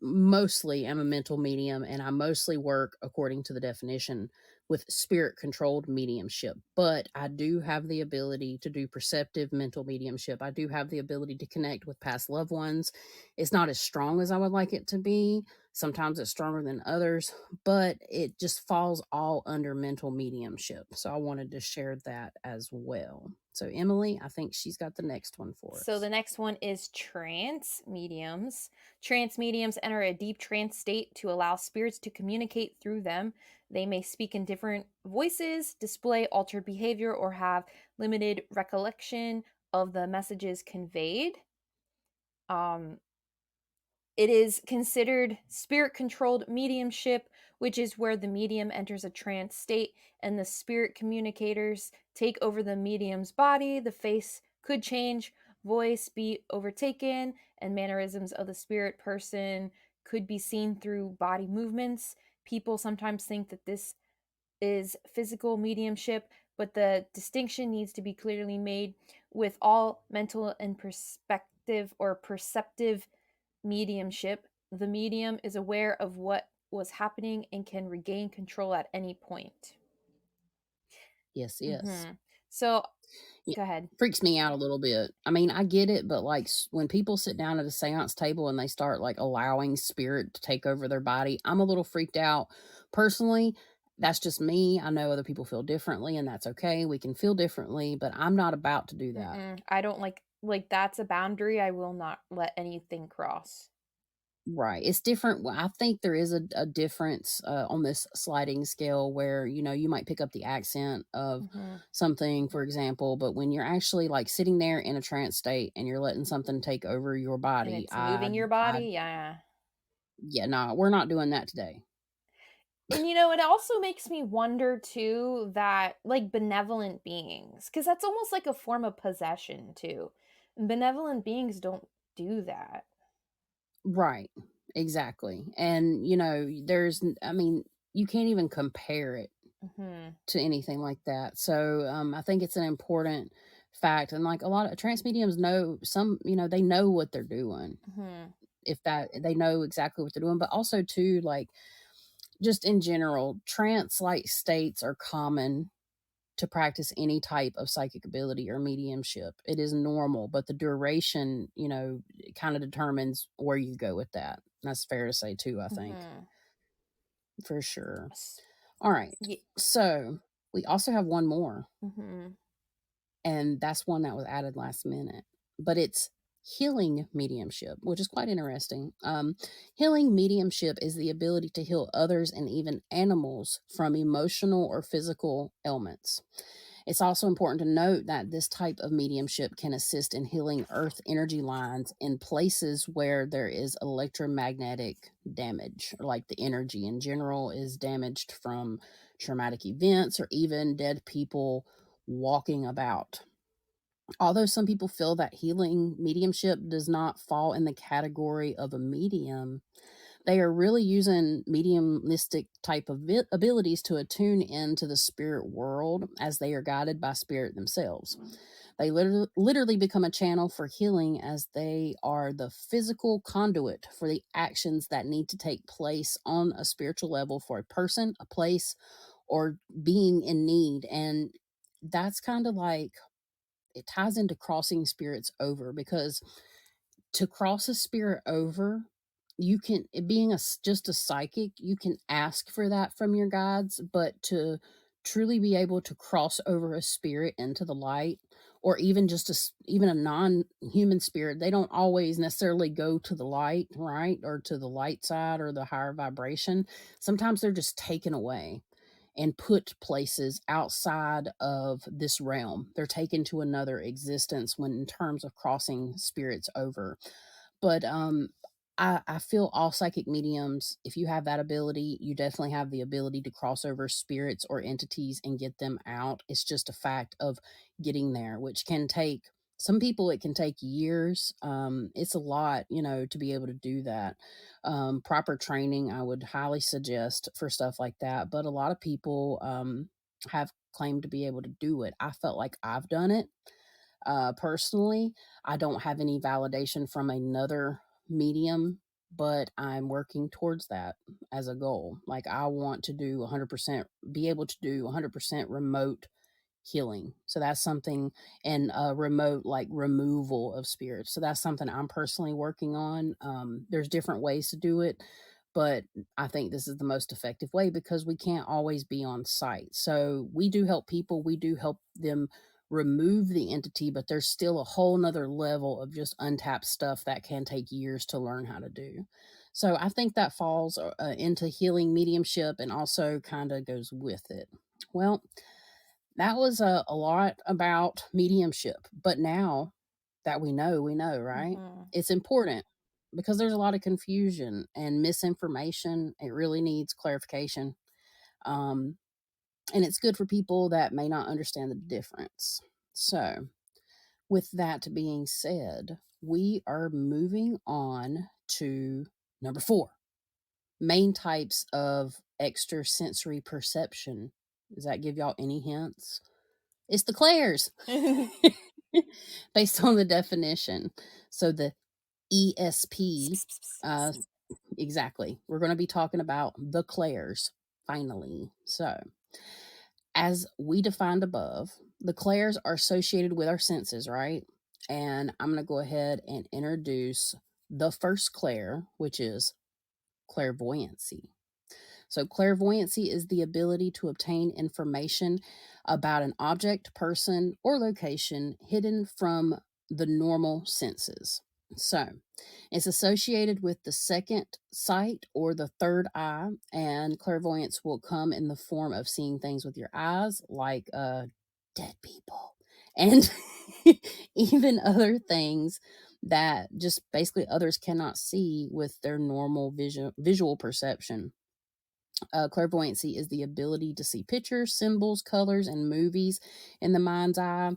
mostly am a mental medium, and I mostly work according to the definition with spirit controlled mediumship. But I do have the ability to do perceptive mental mediumship. I do have the ability to connect with past loved ones. It's not as strong as I would like it to be. Sometimes it's stronger than others, but it just falls all under mental mediumship. So I wanted to share that as well. So Emily, I think she's got the next one for So the us. next one is trance mediums. Trance mediums enter a deep trance state to allow spirits to communicate through them. They may speak in different voices, display altered behavior, or have limited recollection of the messages conveyed. Um, it is considered spirit controlled mediumship, which is where the medium enters a trance state and the spirit communicators take over the medium's body. The face could change, voice be overtaken, and mannerisms of the spirit person could be seen through body movements. People sometimes think that this is physical mediumship, but the distinction needs to be clearly made. With all mental and perspective or perceptive mediumship, the medium is aware of what was happening and can regain control at any point. Yes, yes. So, Yeah, go ahead. freaks me out a little bit. I mean, I get it, but like when people sit down at a seance table and they start like allowing spirit to take over their body, I'm a little freaked out. Personally, that's just me. I know other people feel differently, and that's okay. We can feel differently, but I'm not about to do that. I don't like that's a boundary I will not let anything cross. Right. It's different. I think there is a difference on this sliding scale where, you might pick up the accent of Mhm. something, for example, but when you're actually like sitting there in a trance state and you're letting something take over your And body, it's moving your body. Yeah. yeah, no, we're not doing that today. And it also makes me wonder too that like benevolent beings, because that's almost like a form of possession too. And benevolent beings don't do that. Right. Exactly. And, I mean, you can't even compare it Hmm. to anything like that. So I think it's an important fact. And like a lot of trans mediums know they know what they're doing. Hmm. If that they know exactly what they're doing, but also too, like just in general, trance like states are common to practice any type of psychic ability or mediumship. It is normal, but the duration, kind of determines where you go with that. That's fair to say too, I think, Hmm. for sure. All right. Yeah. So we also have one more, Hmm. and that's one that was added last minute, but it's healing mediumship, which is quite interesting. Healing mediumship is the ability to heal others and even animals from emotional or physical ailments. It's also important to note that this type of mediumship can assist in healing earth energy lines in places where there is electromagnetic damage, or like the energy in general is damaged from traumatic events or even dead people walking about. Although some people feel that healing mediumship does not fall in the category of a medium, they are really using mediumistic type of abilities to attune into the spirit world as they are guided by spirit themselves. They literally become a channel for healing as they are the physical conduit for the actions that need to take place on a spiritual level for a person, a place, or being in need. And that's kind of like it ties into crossing spirits over, because to cross a spirit over, you can, it being just a psychic, you can ask for that from your guides, but to truly be able to cross over a spirit into the light, or even just even a non-human spirit, they don't always necessarily go to the light, right, or to the light side or the higher vibration. Sometimes they're just taken away and put places outside of this realm. They're taken to another existence when in terms of crossing spirits over. But I feel all psychic mediums, if you have that ability, you definitely have the ability to cross over spirits or entities and get them out. It's just a fact of getting there, which can take some people, it can take years. It's a lot, to be able to do that. Proper training, I would highly suggest for stuff like that. But a lot of people have claimed to be able to do it. I felt like I've done it personally. I don't have any validation from another medium, but I'm working towards that as a goal. Like I want to do 100%, be able to do 100% remote healing. So that's something, and remote like removal of spirits. So that's something I'm personally working on. There's different ways to do it, but I think this is the most effective way because we can't always be on site. So we do help people, we do help them remove the entity, but there's still a whole nother level of just untapped stuff that can take years to learn how to do. So I think that falls into healing mediumship and also kind of goes with it. Well, that was a lot about mediumship, but now that we know, right? Hmm. It's important because there's a lot of confusion and misinformation. It really needs clarification. Um, and it's good for people that may not understand the difference. So, with that being said, we are moving on to number 4, main types of extrasensory perception. Does that give y'all any hints? It's the Clairs, based on the definition. So the E.S.P, uh, exactly. We're going to be talking about the Clairs finally. So, as we defined above, the Clairs are associated with our senses, right? And I'm going to go ahead and introduce the first Clair, which is clairvoyancy. So, clairvoyancy is the ability to obtain information about an object, person, or location hidden from the normal senses. So, it's associated with the second sight or the third eye, and clairvoyance will come in the form of seeing things with your eyes, like dead people, and even other things that just basically others cannot see with their normal visual perception. Clairvoyancy is the ability to see pictures, symbols, colors, and movies in the mind's eye.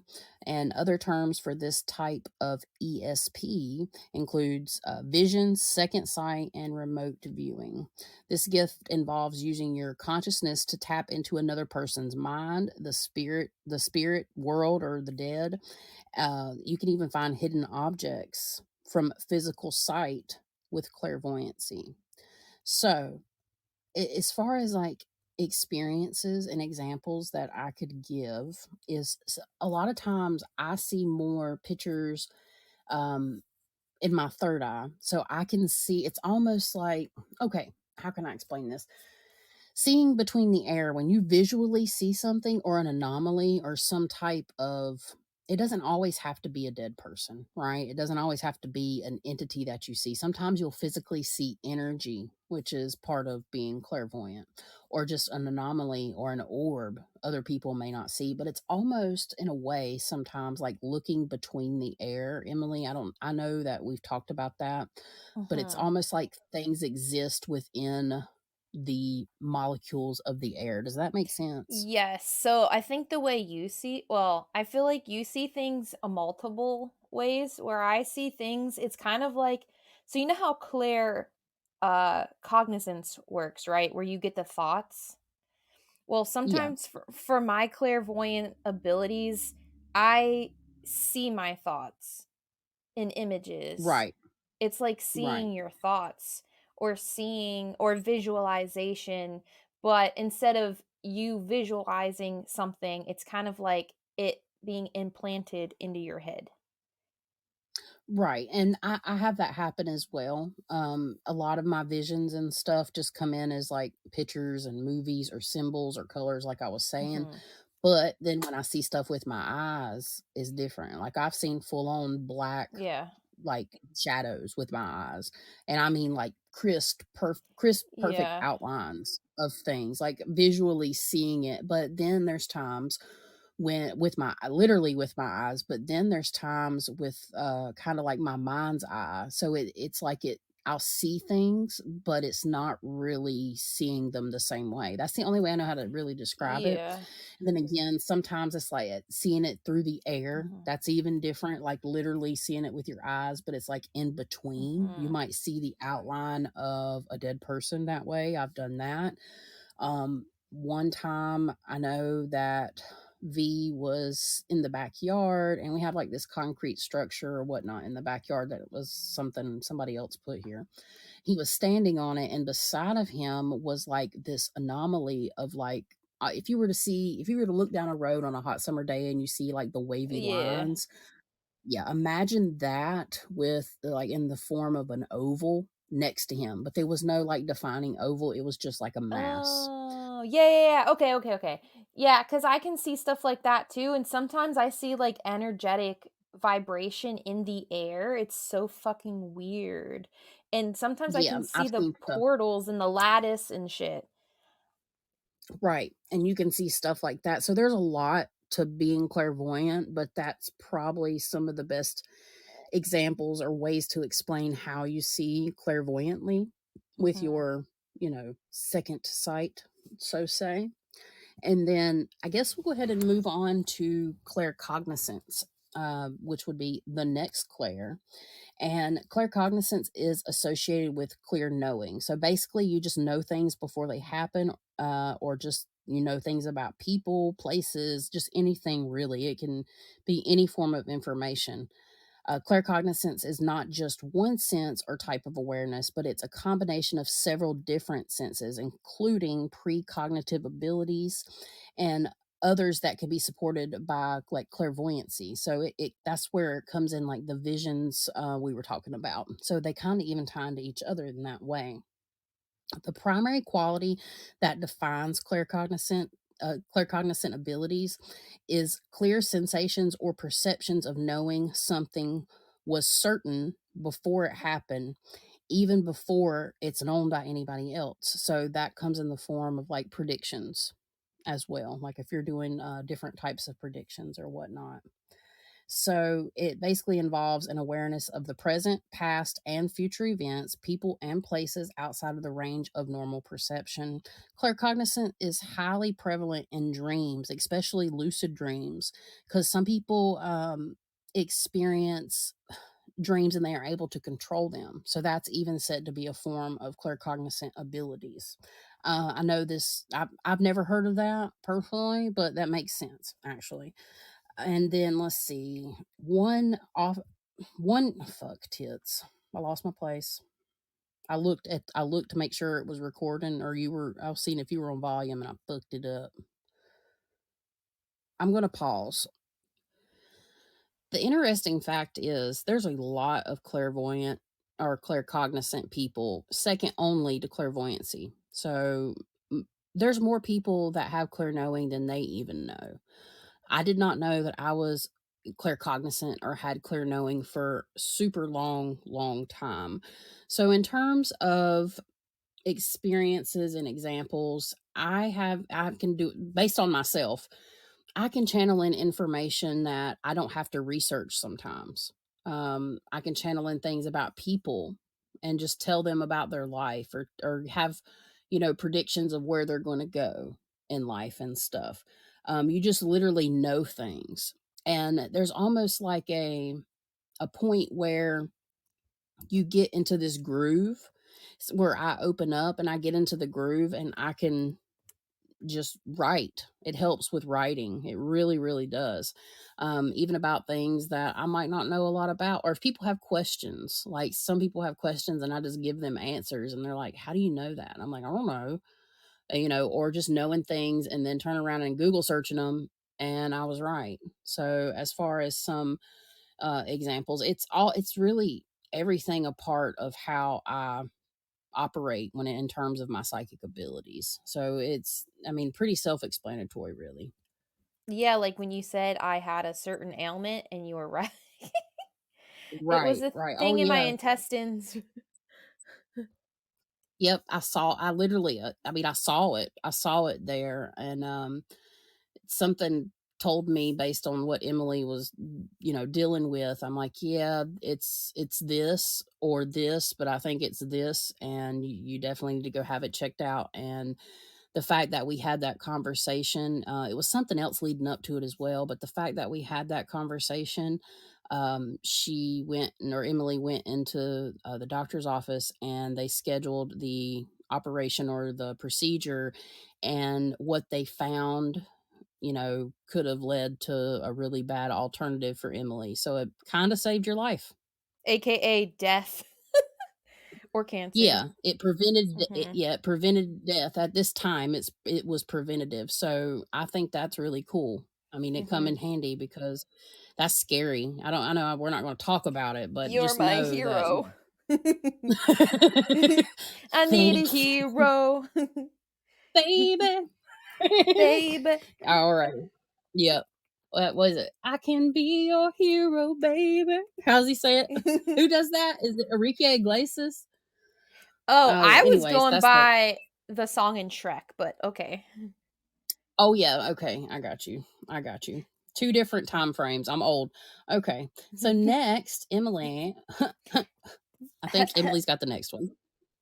And other terms for this type of ESP includes vision, second sight, and remote viewing. This gift involves using your consciousness to tap into another person's mind, the spirit world, or the dead. You can even find hidden objects from physical sight with clairvoyancy. So, as far as like experiences and examples that I could give is a lot of times I see more pictures um in my third eye, so I can see. It's almost like, okay, how can I explain this? Seeing between the air, when you visually see something or an anomaly or some type of, it doesn't always have to be a dead person, right? It doesn't always have to be an entity that you see. Sometimes you'll physically see energy, which is part of being clairvoyant, or just an anomaly or an orb other people may not see. But it's almost in a way sometimes like looking between the air. Emily, I know that we've talked about that, but it's Hmm. almost like things exist within the molecules of the air. Does that make sense? Yes. So I think the way you see, well, I feel like you see things a multiple ways. Where I see things, it's kind of like, so you know how Claire cognizance works, right? Where you get the thoughts. Well, Yeah, sometimes for my clairvoyant abilities, I see my thoughts in images. right, It's like right. seeing your thoughts or seeing or visualization, but instead of you visualizing something, it's kind of like it being implanted into your head. Right. And I have that happen as well. A lot of my visions and stuff just come in as like pictures and movies or symbols or colors, like I was saying. Mhm. But then when I see stuff with my eyes, is different. Like I've seen full on black, Yeah. like shadows with my eyes, and I mean like crisp, perfect Yeah. outlines of things, like visually seeing it. But then there's times when with my literally with my eyes, but then there's times with kind of like my mind's eye. So it's like it I'll see things, but it's not really seeing them the same way. That's the only way I know how to really describe it. Yeah. And then again, sometimes it's like seeing it through the air. Mhm. That's even different, like literally seeing it with your eyes, but it's like in between. You Mhm. might see the outline of a dead person that way. I've done that. One time I know that V was in the backyard, and we have like this concrete structure or whatnot in the backyard that was something somebody else put here. He was standing on it, and beside of him was like this anomaly of like, if you were to look down a road on a hot summer day and you see like the wavy Yeah. lines, yeah, imagine that with like in the form of an oval next to him, but there was no like defining oval. It was just like a mass. Oh, yeah, yeah, yeah. Okay, okay, okay. Yeah, because I can see stuff like that too. And sometimes I see like energetic vibration in the air. It's so fucking weird. And sometimes I Yeah, can see I've the seen stuff. portals and the lattice and shit. Right, and you can see stuff like that. So there's a lot to being clairvoyant, but that's probably some of the best examples or ways to explain how you see clairvoyantly with Hmm. your, second sight, so say. And then I guess we'll go ahead and move on to claircognizance, which would be the next clair. And claircognizance is associated with clear knowing. So basically, you just know things before they happen, or just you know things about people, places, just anything really. It can be any form of information. Claircognizance is not just one sense or type of awareness, but it's a combination of several different senses, including precognitive abilities and others that can be supported by like clairvoyancy. So that's where it comes in, like the visions we were talking about. So they kind of even tie into each other in that way. The primary quality that defines claircognizant abilities is clear sensations or perceptions of knowing something was certain before it happened, even before it's known by anybody else. So that comes in the form of like predictions as well, like if you're doing different types of predictions or whatnot. So it basically involves an awareness of the present, past, and future events, people, and places outside of the range of normal perception. Claircognizance is highly prevalent in dreams, especially lucid dreams, because some people experience dreams and they are able to control them. So that's even said to be a form of claircognizant abilities. I know this, I've never heard of that personally, but that makes sense actually. And then let's see, one fuck tits. I lost my place. I looked to make sure it was recording or I was seeing if you were on volume and I fucked it up. I'm gonna pause. The interesting fact is there's a lot of clairvoyant or claircognizant people, second only to clairvoyancy. So there's more people that have clairknowing than they even know. I did not know that I was claircognizant or had clear knowing for super long time. So in terms of experiences and examples, I can do based on myself. I can channel in information that I don't have to research sometimes. I can channel in things about people and just tell them about their life or have, predictions of where they're going to go in life and stuff. You just literally know things. And there's almost like a point where you get into this groove where I open up and I get into the groove and I can just write. It helps with writing. It really, really does. Even about things that I might not know a lot about, or if people have questions, like some people have questions and I just give them answers and they're like, how do you know that? And I'm like, I don't know, or just knowing things and then turn around and Google searching them. And I was right. So as far as some examples, it's really everything a part of how I operate in terms of my psychic abilities. So pretty self-explanatory, really. Yeah, like when you said I had a certain ailment and you were right. It was Right, a right. Oh thing in my yeah. intestines. Yep. I literally, I saw it. I saw it there. And something told me based on what Emily was, dealing with. I'm like, yeah, it's this or this, but I think it's this. And you definitely need to go have it checked out. And the fact that we had that conversation, it was something else leading up to it as well, but the fact that we had that conversation, Emily went into the doctor's office and they scheduled the operation or the procedure, and what they found, could have led to a really bad alternative for Emily. So it kind of saved your life. AKA death or cancer. Yeah, it prevented Mhm. it prevented death. At this time, it was preventative. So I think that's really cool. I mean, it come Mhm. in handy because that's scary. I know we're not going to talk about it, but You're just my know that hero. I need a thank you, hero, baby. baby. All right. Yep. What was it? I can be your hero, baby. How's he say it? Who does that? Is it Enrique Iglesias? Oh, I was Anyways, going that's the by the song in Shrek, but okay. Oh yeah, okay. I got you. Two different time frames. I'm old. Okay. So next, Emily, I think Emily's got the next one.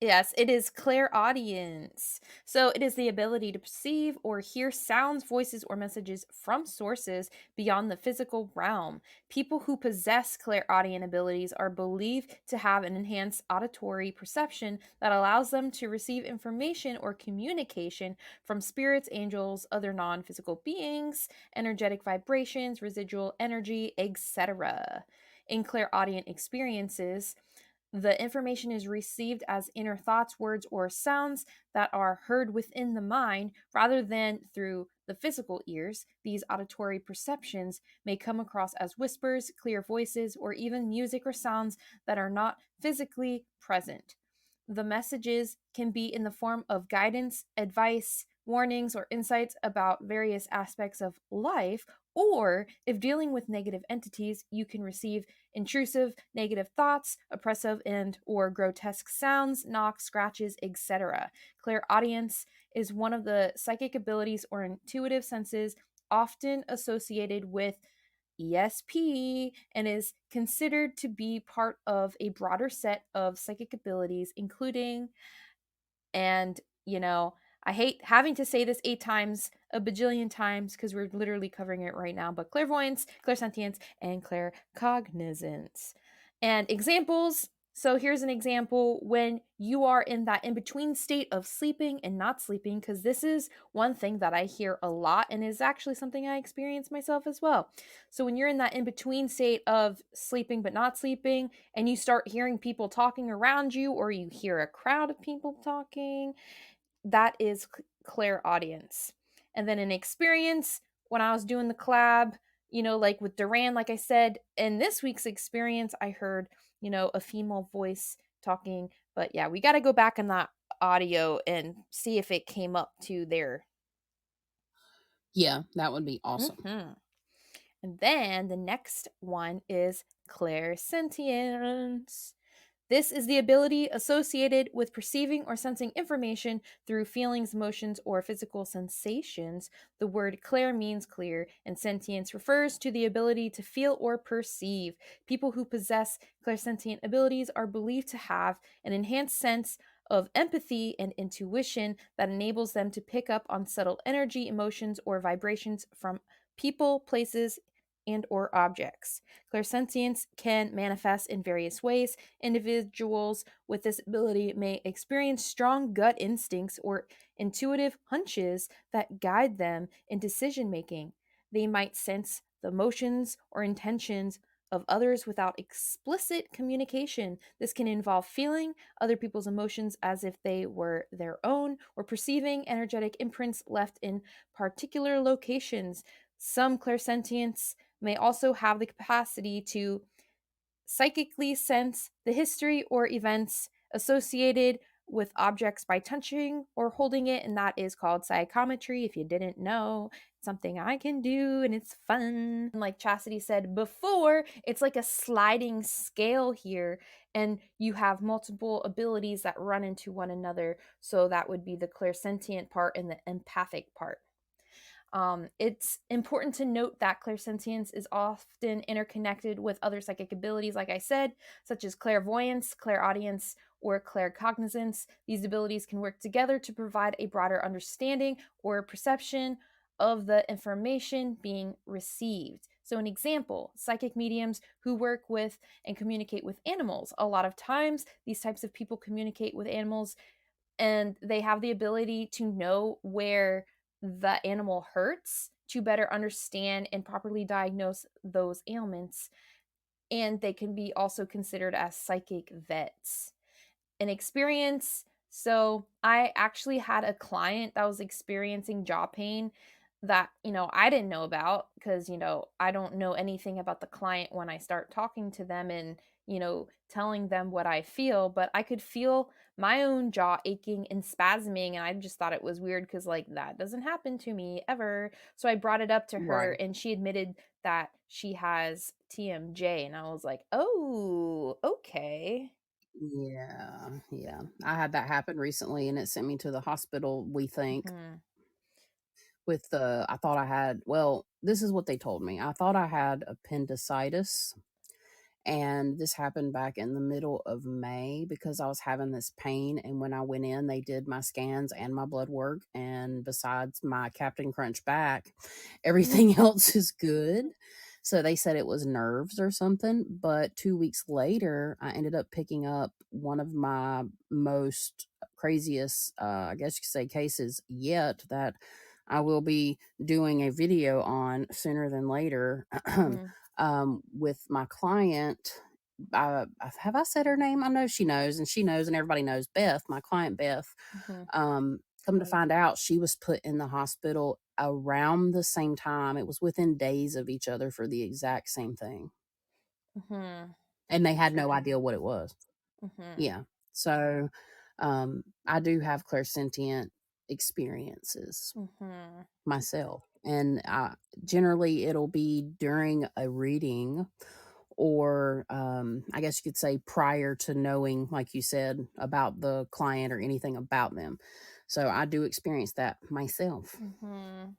Yes, it is clairaudience. So it is the ability to perceive or hear sounds, voices, or messages from sources beyond the physical realm. People who possess clairaudient abilities are believed to have an enhanced auditory perception that allows them to receive information or communication from spirits, angels, other non-physical beings, energetic vibrations, residual energy, etc. In clairaudient experiences, the information is received as inner thoughts, words, or sounds that are heard within the mind rather than through the physical ears. These auditory perceptions may come across as whispers, clear voices, or even music or sounds that are not physically present. The messages can be in the form of guidance, advice, warnings, or insights about various aspects of life. Or if dealing with negative entities, you can receive intrusive negative thoughts, oppressive and or grotesque sounds, knocks, scratches, etc. Clairaudience is one of the psychic abilities or intuitive senses often associated with ESP and is considered to be part of a broader set of psychic abilities, including, and I hate having to say this 8 times, a bajillion times, because we're literally covering it right now, but clairvoyance, clairsentience, and claircognizance. And examples. So here's an example when you are in that in between state of sleeping and not sleeping, because this is one thing that I hear a lot and is actually something I experience myself as well. So when you're in that in between state of sleeping but not sleeping, and you start hearing people talking around you, or you hear a crowd of people talking, that is clairaudience. And then an experience, when I was doing the collab, like with Duran, like I said, in this week's experience, I heard, a female voice talking. But yeah, we got to go back in that audio and see if it came up to there. Yeah, that would be awesome. Mm-hmm. And then the next one is clairsentience. This is the ability associated with perceiving or sensing information through feelings, emotions, or physical sensations. The word clair means clear, and sentience refers to the ability to feel or perceive. People who possess clairsentient abilities are believed to have an enhanced sense of empathy and intuition that enables them to pick up on subtle energy, emotions, or vibrations from people, places, and or objects. Clairsentience can manifest in various ways. Individuals with this ability may experience strong gut instincts or intuitive hunches that guide them in decision making. They might sense the emotions or intentions of others without explicit communication. This can involve feeling other people's emotions as if they were their own, or perceiving energetic imprints left in particular locations. Some clairsentience may also have the capacity to psychically sense the history or events associated with objects by touching or holding it, and that is called psychometry. If you didn't know, it's something I can do and it's fun. Like Chasity said before, it's like a sliding scale here, and you have multiple abilities that run into one another. So that would be the clairsentient part and the empathic part. It's important to note that clairsentience is often interconnected with other psychic abilities, like I said, such as clairvoyance, clairaudience, or claircognizance. These abilities can work together to provide a broader understanding or perception of the information being received. So, an example, psychic mediums who work with and communicate with animals. A lot of times, these types of people communicate with animals and they have the ability to know where the animal hurts to better understand and properly diagnose those ailments. And they can be also considered as psychic vets. An experience. So I actually had a client that was experiencing jaw pain that, I didn't know about because, I don't know anything about the client when I start talking to them and, telling them what I feel, but I could feel my own jaw aching and spasming. And I just thought it was weird because, like, that doesn't happen to me ever. So I brought it up to her Right. and she admitted that she has TMJ. And I was like, oh, okay. Yeah, yeah. I had that happen recently and it sent me to the hospital, we think, Mhm. with the I thought I had, well, this is what they told me. I thought I had appendicitis. And this happened back in the middle of May because I was having this pain. And when I went in, they did my scans and my blood work. And besides my Captain Crunch back, everything else is good. So they said it was nerves or something. But 2 weeks later, I ended up picking up one of my most craziest, I guess you could say, cases yet that I will be doing a video on sooner than later. Mhm. With my client. Have I said her name? I know she knows, and she knows, and everybody knows Beth, my client Beth. Mhm. Come to find out, she was put in the hospital around the same time. It was within days of each other for the exact same thing, Mhm. and they had no idea what it was. Mhm. Yeah. So, I do have clairsentient experiences Mhm. myself, and generally it'll be during a reading or I guess you could say prior to knowing, like you said, about the client or anything about them. So I do experience that myself. Mhm.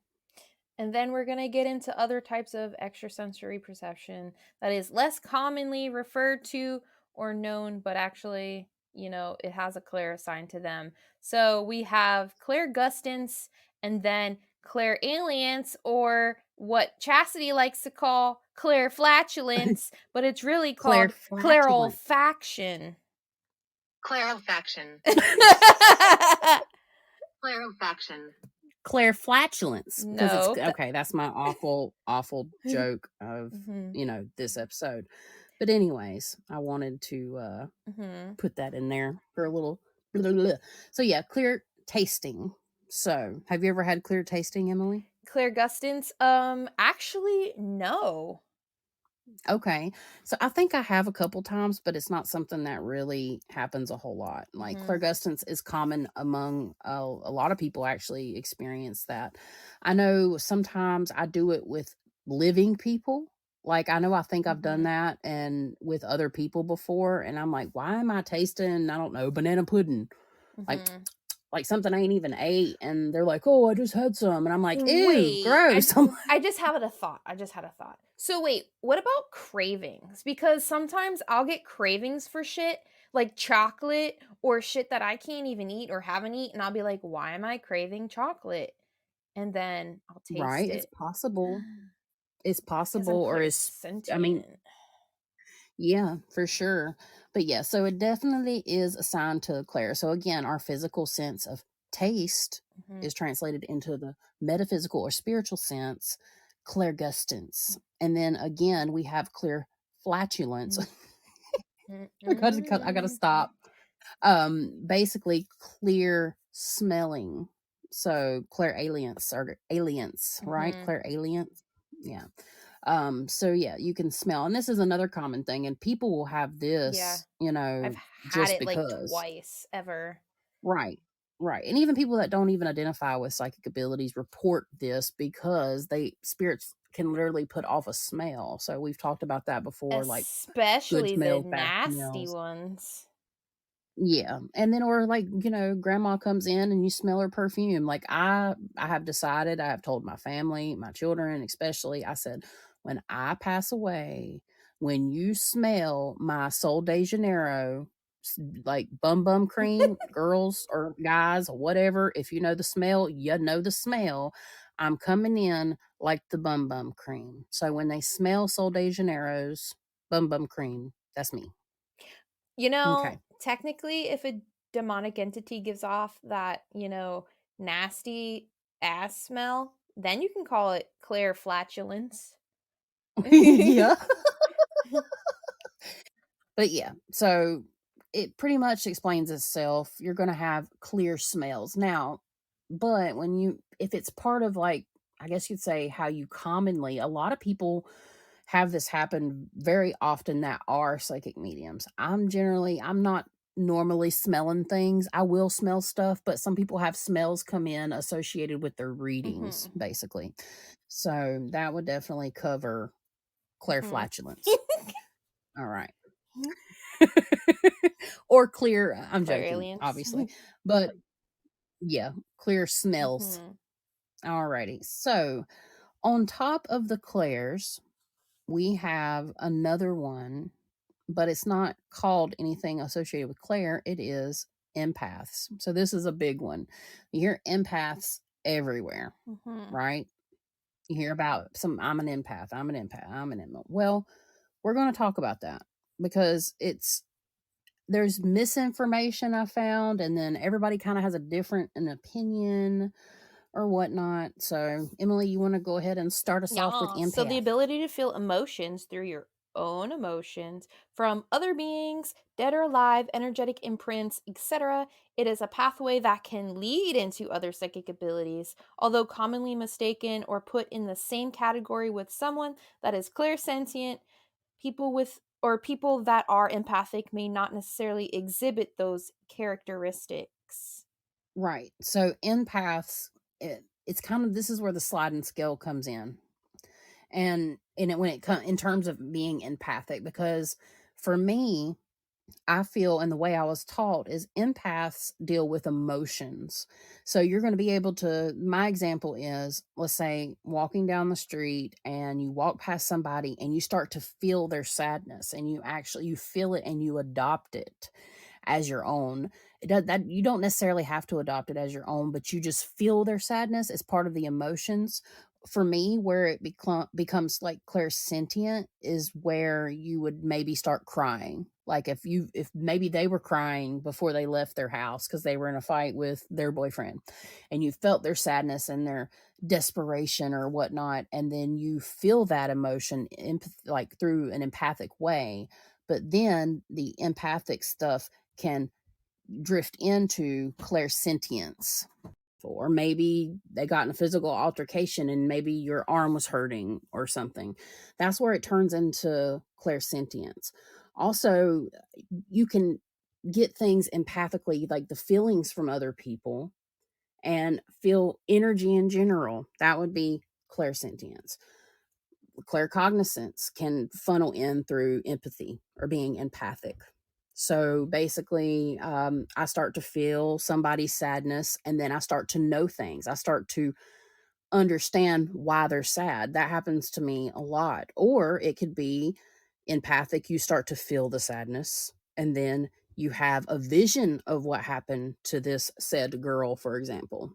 And then we're going to get into other types of extrasensory perception that is less commonly referred to or known, but actually, it has a Clair assigned to them. So we have clairgustance and then clairalience, or what Chasity likes to call clairflatulence, but it's really Claire called flatulence. clairolfaction. Clarification. Clarification. Claire flatulence, because it's No. okay. That's my awful joke of Mhm. this episode. But anyways, I wanted to Mhm. put that in there for a little. Blah, blah, blah. So yeah, clear tasting. So have you ever had clear tasting, Emily? Clairgustance? Actually, no. Okay. So I think I have a couple times, but it's not something that really happens a whole lot. Like Mhm. clairgustance is common among a lot of people actually experience that. I know sometimes I do it with living people. Like I know I think I've done Mhm. that and with other people before and I'm like, why am I tasting, I don't know, banana pudding? Like Mhm. like something I ain't even ate and they're like, "Oh, I just had some." And I'm like, "Ew, Wait, gross." I'm I just had a thought. I just had a thought. So wait, what about cravings? Because sometimes I'll get cravings for shit like chocolate or shit that I can't even eat or haven't eaten, and I'll be like, "Why am I craving chocolate?" And then I'll taste right, it's it. possible. It's Because I'm possible or is I mean, clairsentient. yeah, for sure. But yeah, so it definitely is assigned to Claire. So again, our physical sense of taste Mhm. is translated into the metaphysical or spiritual sense, clairgustance. And then again, we have clear flatulence. Mm. Mm, I gotta mm. stop. Basically clear smelling. So clairalience or aliens, right? Mhm. Clairalience. Yeah. So yeah, you can smell. And this is another common thing. And people will have Yeah. this, I've had just it like because. twice ever. Right. Right. And even people that don't even identify with psychic abilities report this because they spirits can literally put off a smell. So we've talked about that before, like good Especially the smells, bad nasty smells. ones. Yeah, and then or like, grandma comes in and you smell her perfume. Like I have decided, I have told my family, my children especially, I said, when I pass away, when you smell my Sol de Janeiro, like bum cream, girls or guys or whatever, if you know the smell, you know the smell. I'm coming in like the bum cream. So when they smell Sol de Janeiro's bum cream, that's me. Okay. Technically, if a demonic entity gives off that, nasty ass smell, then you can call it Claire flatulence. Yeah. But yeah, so it pretty much explains itself. You're going to have clear smells. Now, but if it's part of like, I guess you'd say how you commonly, a lot of people have this happen very often that are psychic mediums. I'm not normally smelling things. I will smell stuff, but some people have smells come in associated with their readings, Mhm. basically. So that would definitely cover clair Mhm. flatulence. All right. Or clear, I'm Claire joking, aliens. obviously. But yeah, clear smells. Mhm. Alrighty. So on top of the clairs, we have another one, but it's not called anything associated with Claire. It is empaths. So this is a big one. You hear empaths everywhere, Mhm. right? You hear about I'm an empath, I'm an empath, I'm an empath. Well, we're going to talk about that because there's misinformation I found, and then everybody kind of has a different an opinion or whatnot. So, Emily, you want to go ahead and start us off with Yeah. So the empath? ability to feel emotions through your own emotions from other beings, dead or alive, energetic imprints, etc. It is a pathway that can lead into other psychic abilities, although commonly mistaken or put in the same category with someone that is clairsentient. People that are empathic may not necessarily exhibit those characteristics. Right. So, empaths, it's kind of this is where the sliding scale comes in, and when it comes in terms of being empathic, because for me, I feel, and the way I was taught, is empaths deal with emotions. So you're going to be able to, my example is, let's say, walking down the street and you walk past somebody and you start to feel their sadness, and you feel it and you adopt it as your own. It does that, you don't necessarily have to adopt it as your own, but you just feel their sadness as part of the emotions. For me, where it becomes like clairsentient is where you would maybe start crying. Like if maybe they were crying before they left their house because they were in a fight with their boyfriend, and you felt their sadness and their desperation or whatnot, and then you feel that emotion like through an empathic way. But then the empathic stuff can drift into clairsentience. Or maybe they got in a physical altercation and maybe your arm was hurting or something. That's where it turns into clairsentience. Also, you can get things empathically, like the feelings from other people, and feel energy in general. That would be clairsentience. Claircognizance can funnel in through empathy or being empathic. So basically, I start to feel somebody's sadness, and then I start to know things. I start to understand why they're sad. That happens to me a lot. Or it could be empathic. You start to feel the sadness, and then you have a vision of what happened to this said girl, for example.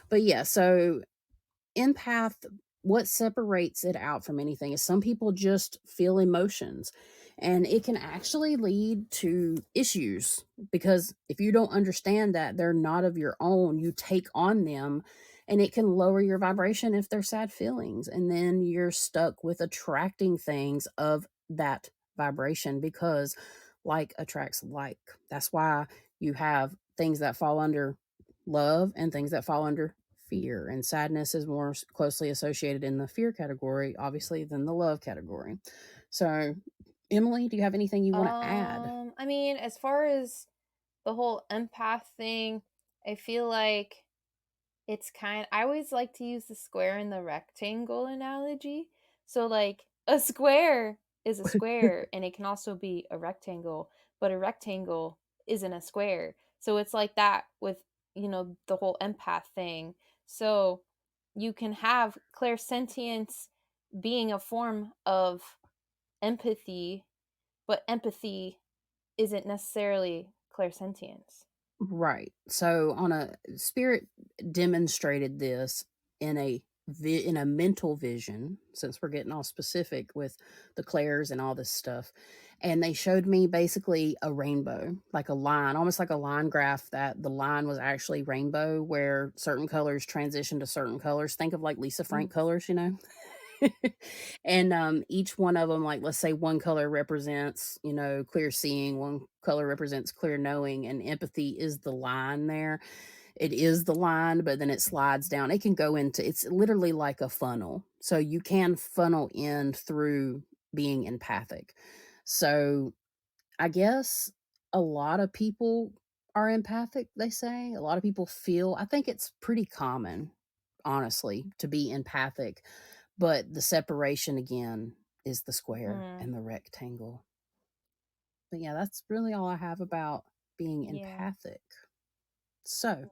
But yeah, so empath, what separates it out from anything is some people just feel emotions, and it can actually lead to issues, because if you don't understand that they're not of your own, you take on them, and it can lower your vibration if they're sad feelings, and then you're stuck with attracting things of that vibration, because like attracts like. That's why you have things that fall under love and things that fall under fear, and sadness is more closely associated in the fear category, obviously, than the love category. So, Emily, do you have anything you want to add? I mean, as far as the whole empath thing, I feel like I always like to use the square and the rectangle analogy. So, like, a square is a square and it can also be a rectangle, but a rectangle isn't a square. So, it's like that with, the whole empath thing. So, you can have clairsentience being a form of empathy, but empathy isn't necessarily clairsentience. Right. So, on a spirit demonstrated this in a mental vision, since we're getting all specific with the clairs and all this stuff. And they showed me basically a rainbow, like a line, almost like a line graph, that the line was actually rainbow, where certain colors transition to certain colors. Think of like Lisa Frank colors, and each one of them, like, let's say one color represents, clear seeing, one color represents clear knowing, and empathy is the line there. It is the line, but then it slides down. It can go into, it's literally like a funnel. So you can funnel in through being empathic. So I guess a lot of people are empathic, they say. A lot of people feel, I think it's pretty common, honestly, to be empathic. But the separation again is the square and the rectangle. But yeah, that's really all I have about being empathic. So,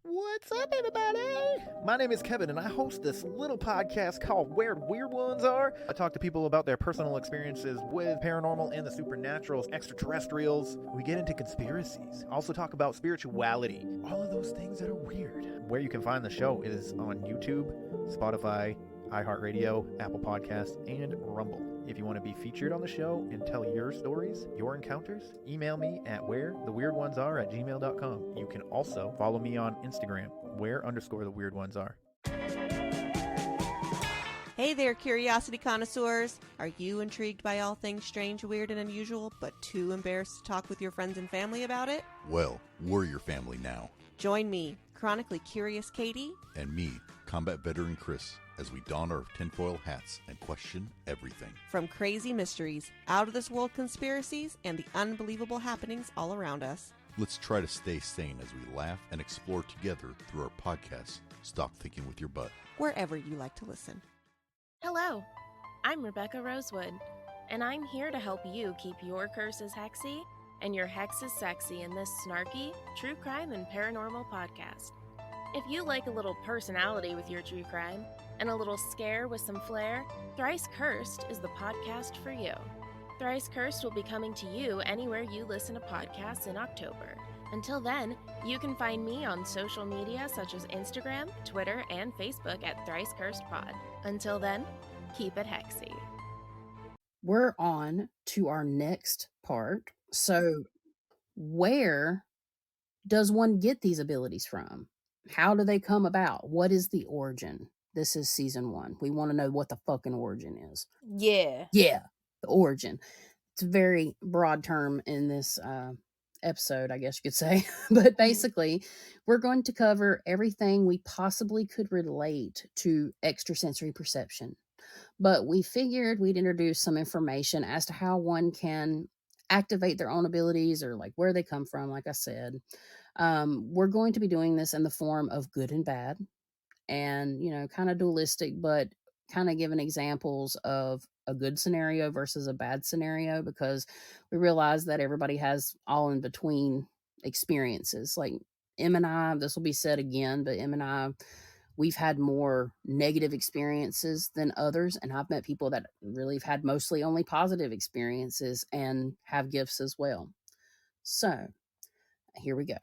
What's up, everybody? My name is Kevin, and I host this little podcast called Where Weird Ones Are. I talk to people about their personal experiences with paranormal and the supernatural, extraterrestrials. We get into conspiracies. I also talk about spirituality, all of those things that are weird. Where you can find the show is on YouTube, Spotify, iHeartRadio, Apple Podcasts, and Rumble. If you want to be featured on the show and tell your stories, your encounters, email me at wheretheweirdonesare@gmail.com. You can also follow me on Instagram, where_theweirdonesare. Hey there, curiosity connoisseurs. Are you intrigued by all things strange, weird, and unusual, but too embarrassed to talk with your friends and family about it? Well, we're your family now. Join me, chronically curious Katie, and me, combat veteran Chris, as we don our tinfoil hats and question everything. From crazy mysteries, out-of-this-world conspiracies, and the unbelievable happenings all around us. Let's try to stay sane as we laugh and explore together through our podcast, Stop Thinking with Your Butt, wherever you like to listen. Hello, I'm Rebecca Rosewood. and I'm here to help you keep your curses hexy and your hexes sexy in this snarky, true crime and paranormal podcast. If you like a little personality with your true crime and a little scare with some flair, Thrice Cursed is the podcast for you. Thrice Cursed will be coming to you anywhere you listen to podcasts in October. Until then, you can find me on social media such as Instagram, Twitter, and Facebook at Thrice Cursed Pod. Until then, keep it hexy. We're on to our next part. So, where does one get these abilities from? How do they come about? What is the origin? This is season 1. We want to know what the fucking origin is. Yeah. Yeah, the origin. It's a very broad term in this episode, I guess you could say. But basically, we're going to cover everything we possibly could relate to extrasensory perception. But we figured we'd introduce some information as to how one can activate their own abilities or like where they come from, like I said. We're going to be doing this in the form of good and bad and, kind of dualistic, but kind of giving examples of a good scenario versus a bad scenario because we realize that everybody has all in between experiences. Like Em and I, this will be said again, but Em and I, we've had more negative experiences than others. And I've met people that really have had mostly only positive experiences and have gifts as well. So here we go.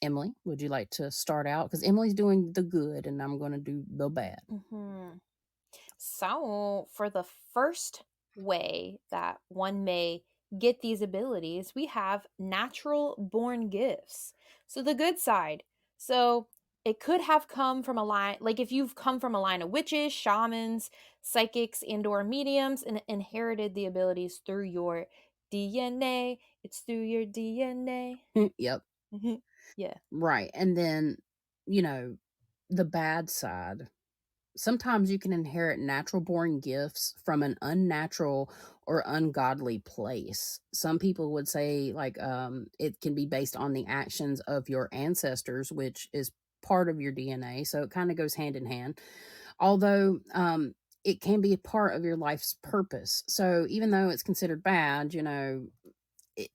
Emily, would you like to start out? Because Emily's doing the good and I'm going to do the bad. So, for the first way that one may get these abilities, we have natural born gifts. So, the good side. So, it could have come from a line, like if you've come from a line of witches, shamans, psychics, and/or mediums, and inherited the abilities through your DNA. It's through your DNA. Yep. Yeah. Right. And then, the bad side. Sometimes you can inherit natural born gifts from an unnatural or ungodly place. Some people would say, like, it can be based on the actions of your ancestors, which is part of your DNA. So it kind of goes hand in hand. Although, it can be a part of your life's purpose. So even though it's considered bad, it,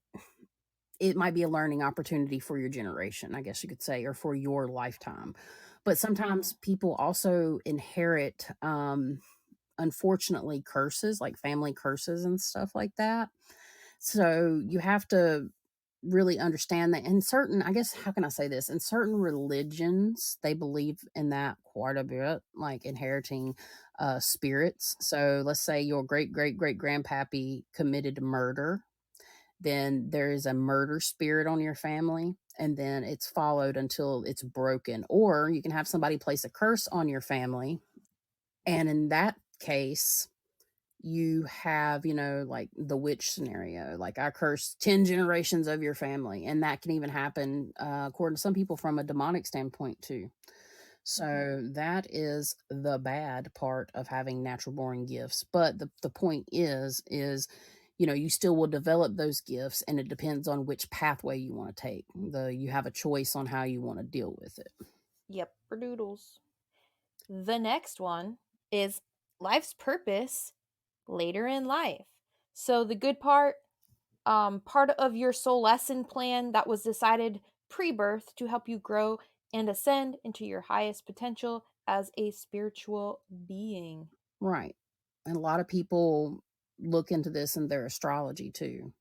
it might be a learning opportunity for your generation, I guess you could say, or for your lifetime. But sometimes people also inherit, unfortunately, curses, like family curses and stuff like that. So you have to really understand that in certain, I guess, how can I say this? In certain religions, they believe in that quite a bit, like inheriting spirits. So let's say your great great great grandpappy committed murder, then there is a murder spirit on your family, and then it's followed until it's broken. Or you can have somebody place a curse on your family, and in that case, you have, like the witch scenario, like I curse 10 generations of your family. And that can even happen, according to some people, from a demonic standpoint, too. So that is the bad part of having natural born gifts. But the point is, you still will develop those gifts, and it depends on which pathway you want to take. You have a choice on how you want to deal with it. Yep, for doodles. The next one is life's purpose later in life. So the good part of your soul lesson plan that was decided pre-birth to help you grow and ascend into your highest potential as a spiritual being. Right. And a lot of people look into this in their astrology too.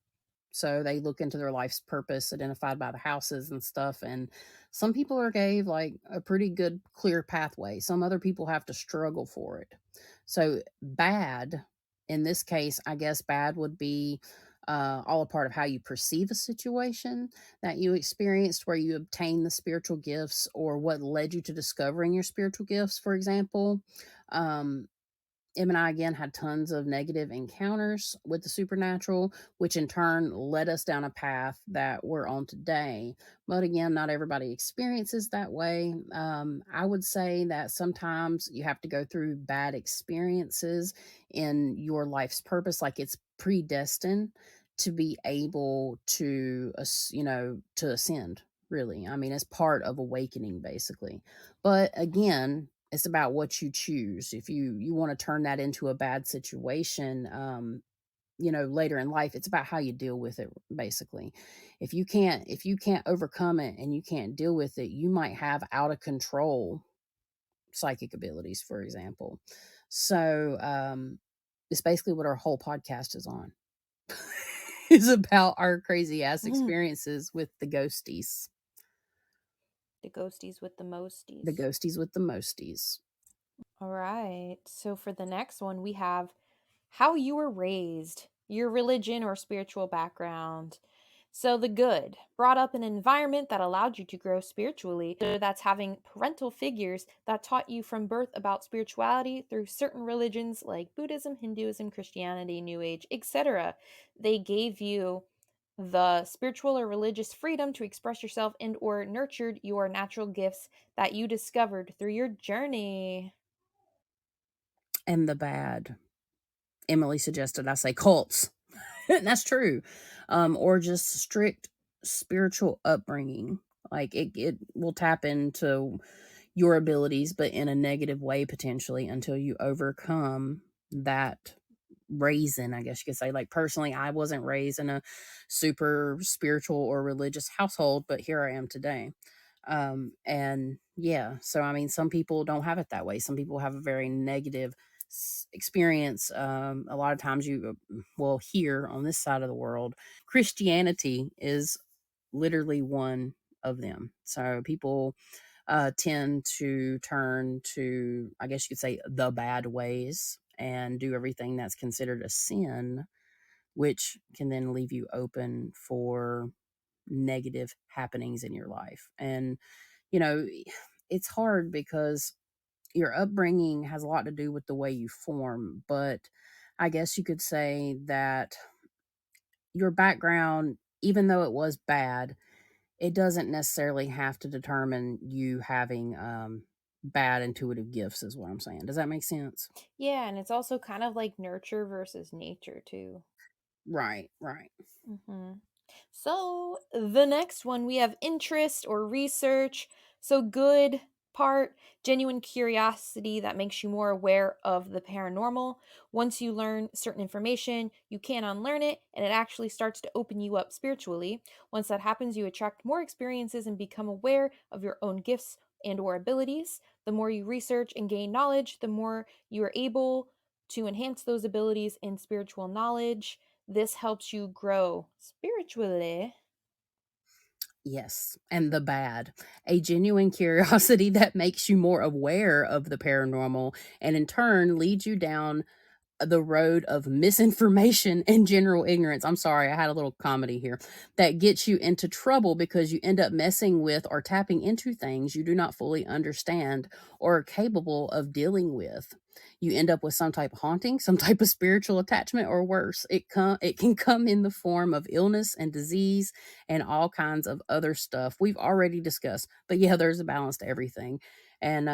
So they look into their life's purpose identified by the houses and stuff. And some people are gave like a pretty good, clear pathway. Some other people have to struggle for it. So bad, in this case, I guess bad would be all a part of how you perceive a situation that you experienced where you obtained the spiritual gifts, or what led you to discovering your spiritual gifts, for example. Um, Em and I again had tons of negative encounters with the supernatural, which in turn led us down a path that we're on today. But again, not everybody experiences that way. I would say that sometimes you have to go through bad experiences in your life's purpose, like it's predestined to be able to, to ascend. Really, I mean, it's part of awakening, basically. But again, it's about what you choose. If you want to turn that into a bad situation, later in life. It's about how you deal with it, basically. If you can't overcome it and you can't deal with it, you might have out of control psychic abilities, for example. So it's basically what our whole podcast is on. Is about our crazy ass experiences with the ghosties. The ghosties with the mosties. The ghosties with the mosties. All right. So for the next one, we have how you were raised, your religion or spiritual background. So the good, brought up in an environment that allowed you to grow spiritually. So that's having parental figures that taught you from birth about spirituality through certain religions like Buddhism, Hinduism, Christianity, New Age, etc. They gave you the spiritual or religious freedom to express yourself and or nurtured your natural gifts that you discovered through your journey. And the bad. Emily suggested I say cults. And that's true. Or just strict spiritual upbringing. Like it will tap into your abilities, but in a negative way potentially until you overcome that raising, I guess you could say. Like personally, I wasn't raised in a super spiritual or religious household, but here I am today. And yeah, so I mean, some people don't have it that way. Some people have a very negative experience. A lot of times you will hear on this side of the world, Christianity is literally one of them. So people tend to turn to, I guess you could say, the bad ways and do everything that's considered a sin, which can then leave you open for negative happenings in your life. And, you know, it's hard because your upbringing has a lot to do with the way you form, but I guess you could say that your background, even though it was bad, it doesn't necessarily have to determine you having bad intuitive gifts, is what I'm saying. Does that make sense? Yeah, and it's also kind of like nurture versus nature, too. Right, right. Mm-hmm. So the next one we have interest or research. So good part, genuine curiosity that makes you more aware of the paranormal. Once you learn certain information, you can unlearn it and it actually starts to open you up spiritually. Once that happens, you attract more experiences and become aware of your own gifts and or abilities. The more you research and gain knowledge, the more you are able to enhance those abilities in spiritual knowledge. This helps you grow spiritually. Yes, and the bad. A genuine curiosity that makes you more aware of the paranormal and in turn leads you down the road of misinformation and general ignorance. I'm sorry, I had a little comedy here. That gets you into trouble because you end up messing with or tapping into things you do not fully understand or are capable of dealing with. You end up with some type of haunting, some type of spiritual attachment, or worse. It can come in the form of illness and disease and all kinds of other stuff we've already discussed. But yeah, there's a balance to everything. And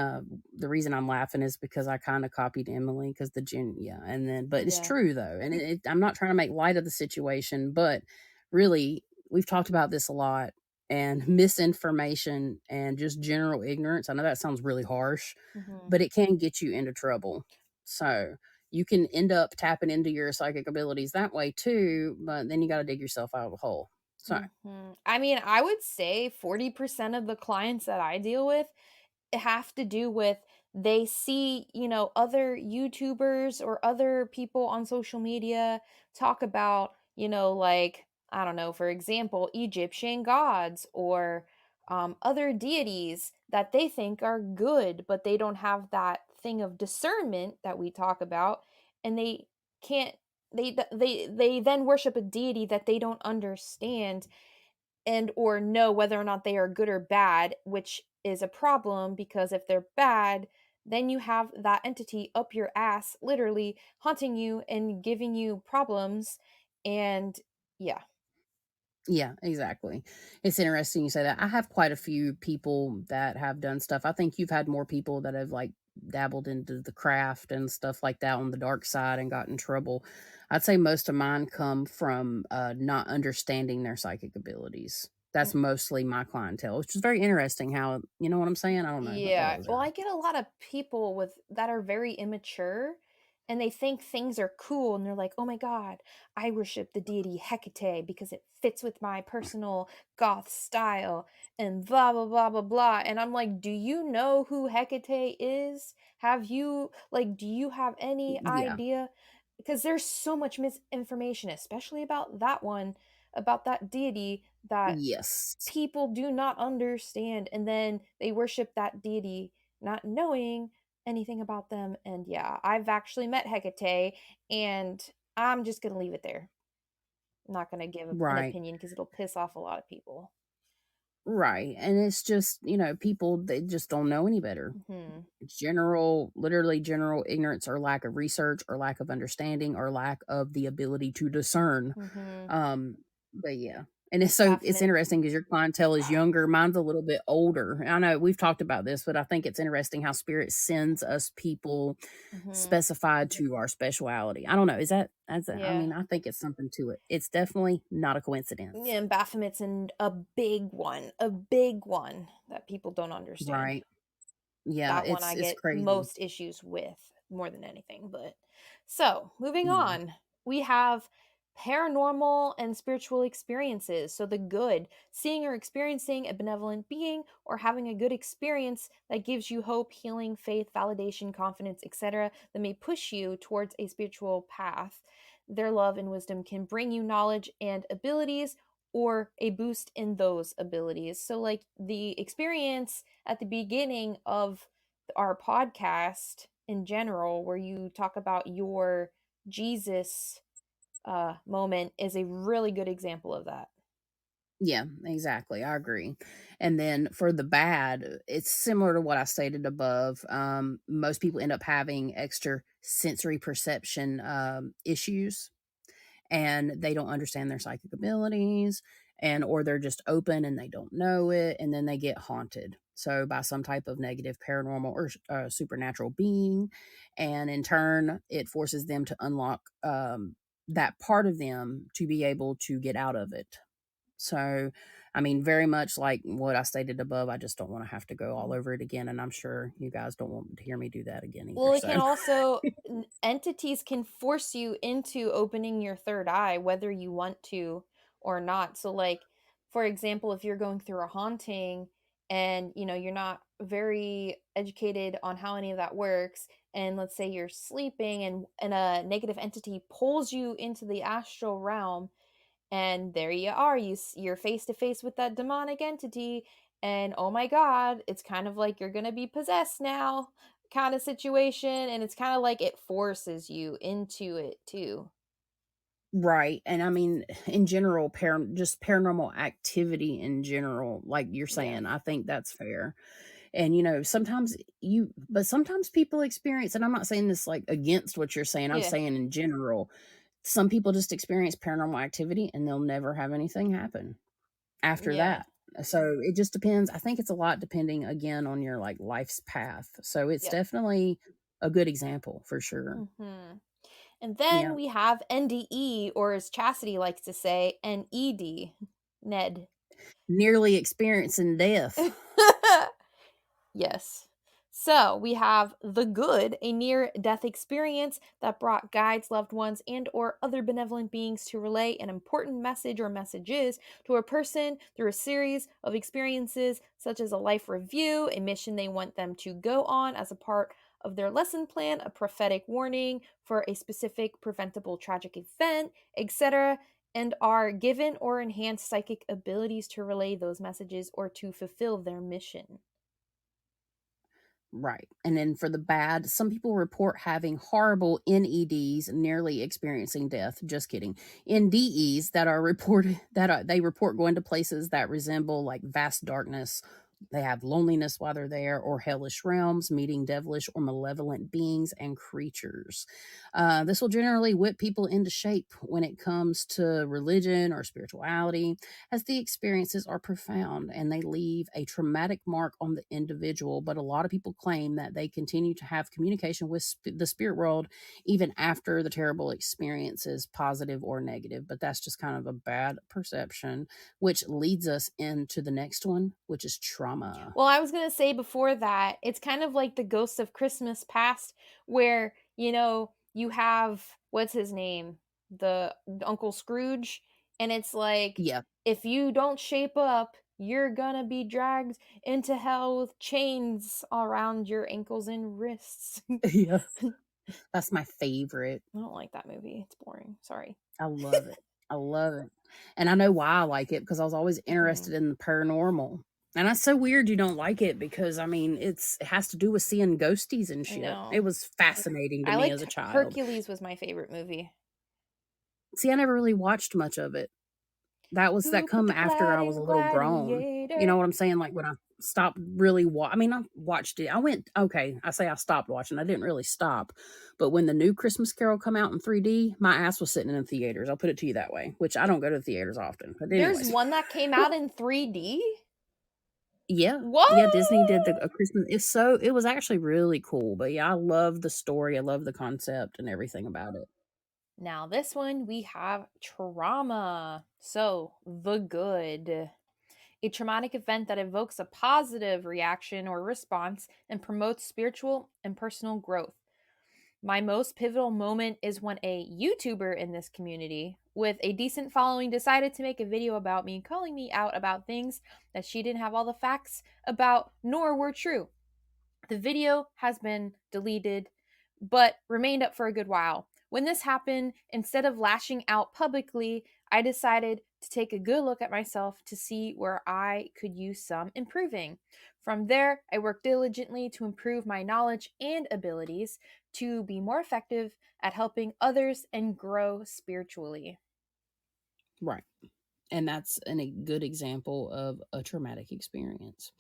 the reason I'm laughing is because I kind of copied Emily because yeah, and then, but it's Yeah. true though. And I'm not trying to make light of the situation, but really, we've talked about this a lot and misinformation and just general ignorance. I know that sounds really harsh, Mm-hmm. but it can get you into trouble. So you can end up tapping into your psychic abilities that way too, but then you got to dig yourself out of the hole. So, I mean, I would say 40% of the clients that I deal with have to do with they see, other YouTubers or other people on social media talk about, like, I don't know, for example, Egyptian gods or other deities that they think are good, but they don't have that thing of discernment that we talk about, and they can't. They then worship a deity that they don't understand and or know whether or not they are good or bad, which is a problem because if they're bad, then you have that entity up your ass literally haunting you and giving you problems. And yeah. yeah, exactly. It's interesting you say that. I have quite a few people that have done stuff. I think you've had more people that have like dabbled into the craft and stuff like that on the dark side and got in trouble. I'd say most of mine come from not understanding their psychic abilities. That's mostly my clientele, which is very interesting how, you know what I'm saying? I don't know. I thought Yeah. that was Well, I get a lot of people with that are very immature and they think things are cool, and they're like, oh my god, I worship the deity Hecate because it fits with my personal goth style, and blah blah blah blah blah. And I'm like, do you know who Hecate is? Do you have any Yeah. idea? Because there's so much misinformation, especially about that one, about that deity, that Yes. people do not understand, and then they worship that deity not knowing anything about them. And yeah, I've actually met Hecate, and I'm just gonna leave it there. I'm not gonna give an Right. opinion because it'll piss off a lot of people. Right. And it's just, people, they just don't know any better. Hmm. It's literally general ignorance or lack of research or lack of understanding or lack of the ability to discern. Hmm. But yeah. And it's Definite. interesting because your clientele is younger. Mine's a little bit older. I know we've talked about this, but I think it's interesting how spirit sends us people Hmm. specified to our speciality. I don't know. I Yeah. mean, I think it's something to it. It's definitely not a Yeah, coincidence. and Baphomet's and a big one that people don't understand. Right. Yeah. That one I It's get crazy. most issues with more than anything. But so moving Yeah. on, we have paranormal and spiritual experiences. So the good, seeing or experiencing a benevolent being, or having a good experience that gives you hope, healing, faith, validation, confidence, etc., that may push you towards a spiritual path. Their love and wisdom can bring you knowledge and abilities, or a boost in those abilities. So like the experience at the beginning of our podcast in general, where you talk about your Jesus moment, is a really good example of that. Yeah, exactly. I agree. And then for the bad, it's similar to what I stated above. Most people end up having extra sensory perception issues, and they don't understand their psychic abilities, and or they're just open and they don't know it, and then they get haunted. So by some type of negative paranormal or supernatural being, and in turn, it forces them to unlock that part of them to be able to get out of it. So, I mean, very much like what I stated above, I just don't want to have to go all over it again. And I'm sure you guys don't want to hear me do that again either. Well, it can So, also, entities can force you into opening your third eye, whether you want to or not. So, like, for example, if you're going through a haunting and you're not very educated on how any of that works, and let's say you're sleeping and a negative entity pulls you into the astral realm, and there you are, you're face to face with that demonic entity, and oh my god, it's kind of like you're gonna be possessed now, kind of situation. And it's kind of like it forces you into it too. right. And I mean, in general, just paranormal activity in general, like you're Yeah. saying, I think that's fair. And, but sometimes people experience, and I'm not saying this like against what you're saying, I'm Yeah. saying in general, some people just experience paranormal activity and they'll never have anything happen after Yeah. that. So it just depends. I think it's a lot depending again on your like life's path. So it's Yep. definitely a good example for sure. Hmm. And then Yeah. we have NDE, or as Chasity likes to say, NED. Ned. Nearly experiencing death. Yes. So we have the good, a near-death experience that brought guides, loved ones, and or other benevolent beings to relay an important message or messages to a person through a series of experiences, such as a life review, a mission they want them to go on as a part of their lesson plan, a prophetic warning for a specific preventable tragic event, etc., and are given or enhanced psychic abilities to relay those messages or to fulfill their mission. Right. And then for the bad, some people report having horrible NEDs, nearly experiencing death. Just kidding. NDEs that are reported they report going to places that resemble like vast darkness. They have loneliness while they're there, or hellish realms, meeting devilish or malevolent beings and creatures. This will generally whip people into shape when it comes to religion or spirituality, as the experiences are profound and they leave a traumatic mark on the individual. But a lot of people claim that they continue to have communication with the spirit world even after the terrible experience is positive or negative. But that's just kind of a bad perception, which leads us into the next one, which is trauma. Well, I was going to say before that, it's kind of like the ghost of Christmas past, where, you have, what's his name? The Uncle Scrooge. And it's like, Yeah. if you don't shape up, you're gonna be dragged into hell with chains around your ankles and wrists. Yeah. That's my favorite. I don't like that movie. It's boring. Sorry. I love it. I love it. And I know why I like it, because I was always interested in the paranormal. And that's so weird you don't like it, because I mean, it has to do with seeing ghosties and I shit. know. It was fascinating to I me liked as a child. Hercules was my favorite movie. See, I never really watched much of it. That Who come put the after I glad was a in little grown. Gladiator? You know what I'm saying? Like when I stopped really I mean, I watched it. I say I stopped watching. I didn't really stop. But when the new Christmas Carol come out in 3D, my ass was sitting in theaters. I'll put it to you that way, which I don't go to theaters often. But There's anyways. one that came out in 3D? Yeah. What? Yeah, Disney did a Christmas. It was actually really cool. But yeah, I love the story. I love the concept and everything about it. Now, this one we have trauma. So, the good. A traumatic event that evokes a positive reaction or response and promotes spiritual and personal growth. My most pivotal moment is when a YouTuber in this community with a decent following decided to make a video about me, calling me out about things that she didn't have all the facts about nor were true. The video has been deleted, but remained up for a good while. When this happened, instead of lashing out publicly, I decided to take a good look at myself to see where I could use some improving. From there, I worked diligently to improve my knowledge and abilities to be more effective at helping others and grow spiritually. Right. And that's a good example of a traumatic experience.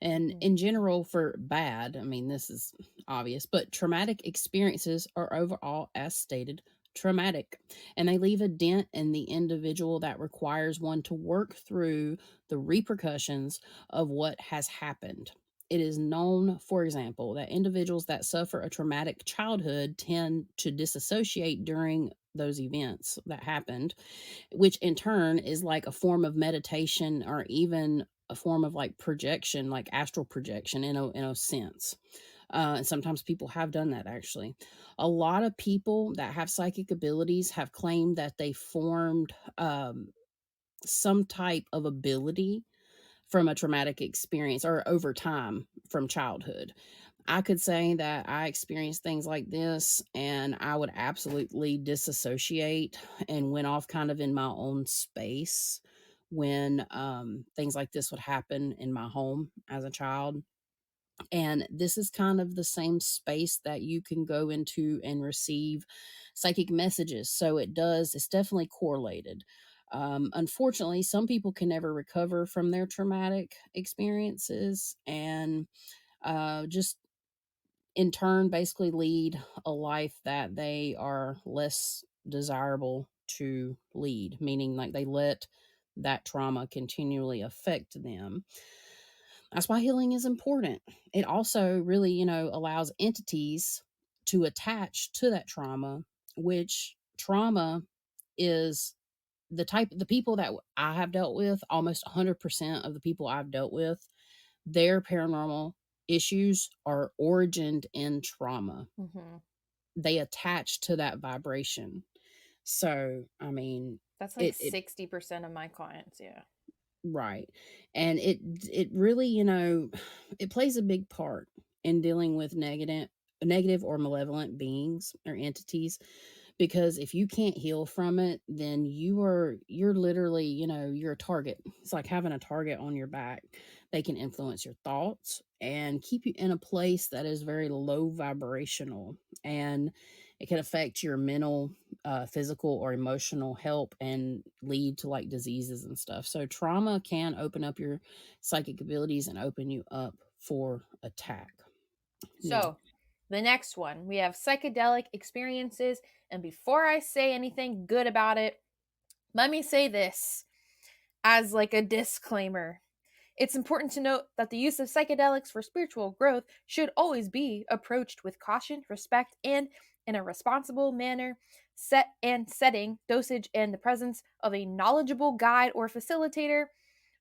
And in general, for bad, I mean, this is obvious, but traumatic experiences are overall, as stated, traumatic, and they leave a dent in the individual that requires one to work through the repercussions of what has happened. It is known, for example, that individuals that suffer a traumatic childhood tend to disassociate during those events that happened, which in turn is like a form of meditation, or even a form of like projection, like astral projection in a sense. And sometimes people have done that actually. A lot of people that have psychic abilities have claimed that they formed some type of ability from a traumatic experience or over time from childhood. I could say that I experienced things like this, and I would absolutely disassociate and went off kind of in my own space when things like this would happen in my home as a child. And this is kind of the same space that you can go into and receive psychic messages. So it's definitely correlated. Unfortunately, some people can never recover from their traumatic experiences, and just in turn basically lead a life that they are less desirable to lead, meaning like they let that trauma continually affect them. That's why healing is important. It also really, allows entities to attach to that trauma, which trauma is the people that I have dealt with, almost 100% of the people I've dealt with, their paranormal issues are origined in trauma. Mm-hmm. They attach to that vibration. So, I mean, That's like it 60% of my clients, yeah. right. And it really, it plays a big part in dealing with negative or malevolent beings or entities, because if you can't heal from it, then you're literally, you're a target. It's like having a target on your back. They can influence your thoughts and keep you in a place that is very low vibrational, and it can affect your mental, physical or emotional health and lead to like diseases and stuff. So trauma can open up your psychic abilities and open you up for attack. So, the next one, we have psychedelic experiences. And before I say anything good about it, let me say this as like a disclaimer. It's important to note that the use of psychedelics for spiritual growth should always be approached with caution, respect, and in a responsible manner. Setting, dosage, and the presence of a knowledgeable guide or facilitator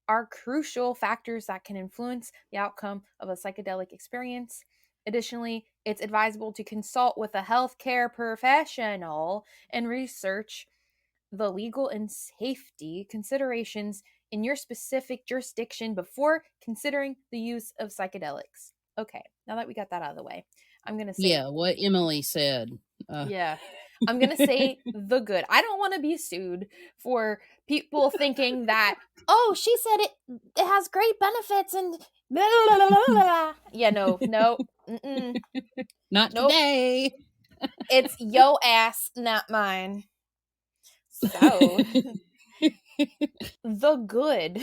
are crucial factors that can influence the outcome of a psychedelic experience. Additionally, it's advisable to consult with a healthcare professional and research the legal and safety considerations in your specific jurisdiction before considering the use of psychedelics. Okay, now that we got that out of the way, I'm going to say, Yeah, what Emily said. yeah, I'm going to say the good. I don't want to be sued for people thinking that, oh, she said it has great benefits and blah, blah, blah, blah, blah. Yeah, no, Not nope. today. It's yo ass, not mine. So, the good.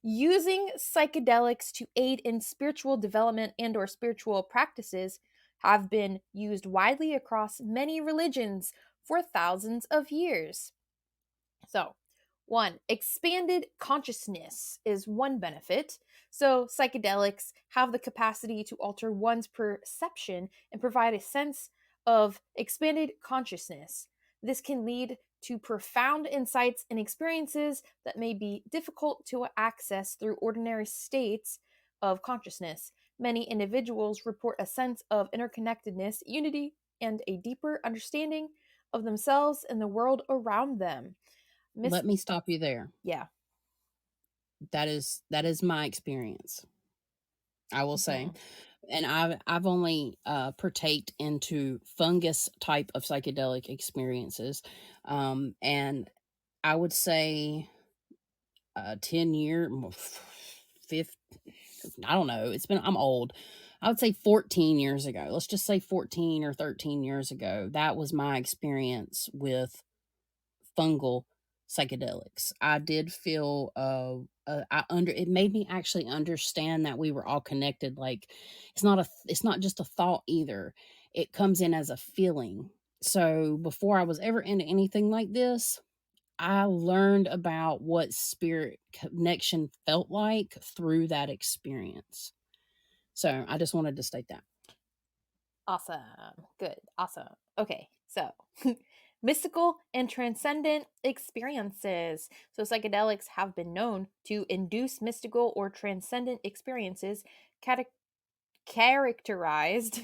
Using psychedelics to aid in spiritual development and or spiritual practices have been used widely across many religions for thousands of years. So, one, expanded consciousness is one benefit. So, psychedelics have the capacity to alter one's perception and provide a sense of expanded consciousness. This can lead to profound insights and experiences that may be difficult to access through ordinary states of consciousness. Many individuals report a sense of interconnectedness, unity, and a deeper understanding of themselves and the world around them. Let me stop you there. Yeah. That is my experience. I will say. Mhm. And I've only partaked into fungus type of psychedelic experiences. And I would say 10 year 5 I don't know. I'm old. I would say 14 years ago. Let's just say 14 or 13 years ago. That was my experience with fungal psychedelics. I did feel it made me actually understand that we were all connected. Like it's not just a thought either. It comes in as a feeling. So before I was ever into anything like this, I learned about what spirit connection felt like through that experience. So I just wanted to state that. Awesome. Good. Awesome. Okay. So, mystical and transcendent experiences. So, psychedelics have been known to induce mystical or transcendent experiences characterized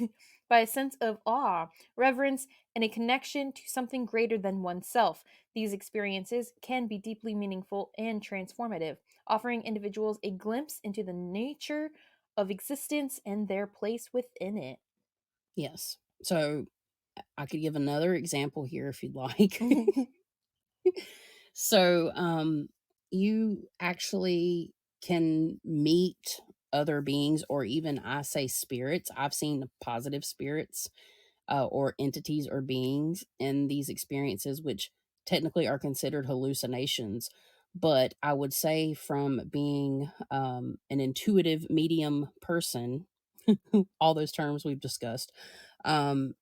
by a sense of awe, reverence, and a connection to something greater than oneself. These experiences can be deeply meaningful and transformative, offering individuals a glimpse into the nature of existence and their place within it. Yes. So I could give another example here if you'd like. So, you actually can meet other beings, or even I say spirits. I've seen positive spirits or entities or beings in these experiences, which technically are considered hallucinations. But I would say, from being an intuitive medium person, all those terms we've discussed, um,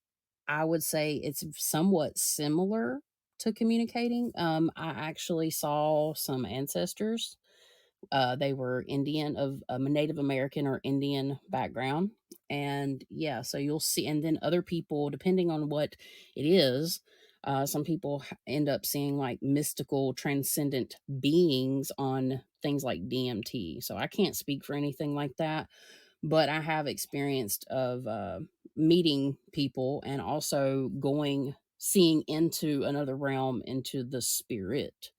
I would say it's somewhat similar to communicating. I actually saw some ancestors. They were Indian, of a Native American or Indian background. And yeah, so you'll see, and then other people, depending on what it is, some people end up seeing like mystical, transcendent beings on things like DMT. So I can't speak for anything like that, but I have experienced of meeting people and also seeing into another realm, into the spirit.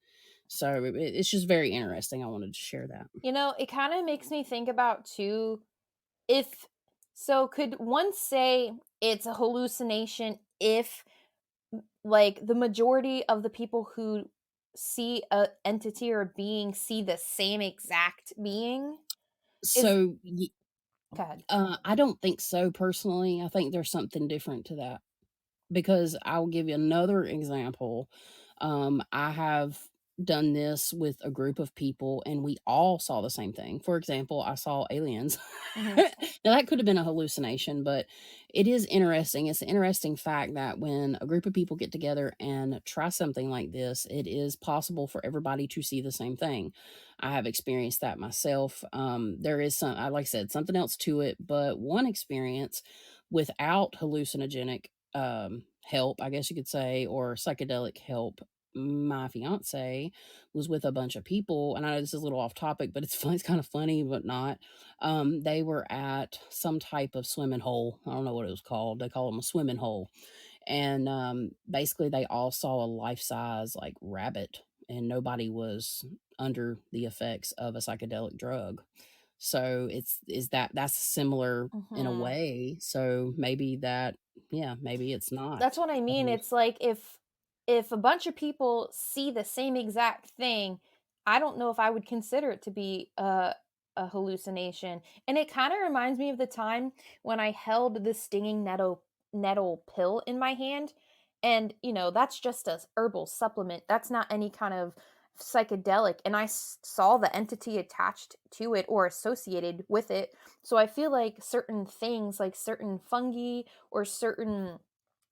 So it's just very interesting. I wanted to share that. It kind of makes me think about too, if so, could one say it's a hallucination if, like, the majority of the people who see a entity or a being see the same exact being? Is So God. I don't think so personally. I think there's something different to that, because I'll give you another example. I have done this with a group of people and we all saw the same thing. For example, I saw aliens. Mhm. Now, that could have been a hallucination, but it is interesting. It's an interesting fact that when a group of people get together and try something like this, it is possible for everybody to see the same thing. I have experienced that myself. There is like I said, something else to it, but one experience without hallucinogenic help, I guess you could say, or psychedelic help, my fiance was with a bunch of people, and I know this is a little off topic, but it's fun, it's kind of funny, but not. They were at some type of swimming hole. I don't know what it was called. They call them a swimming hole. And basically they all saw a life-size like rabbit, and nobody was under the effects of a psychedelic drug. So that's similar in a Mhm. way. So maybe that, yeah, maybe it's That's not what I a mean. halluc- It's like if a bunch of people see the same exact thing, I don't know if I would consider it to be a hallucination. And it kind of reminds me of the time when I held the stinging nettle pill in my hand, and that's just a herbal supplement. That's not any kind of psychedelic, and I saw the entity attached to it or associated with it. So I feel like certain things, like certain fungi or certain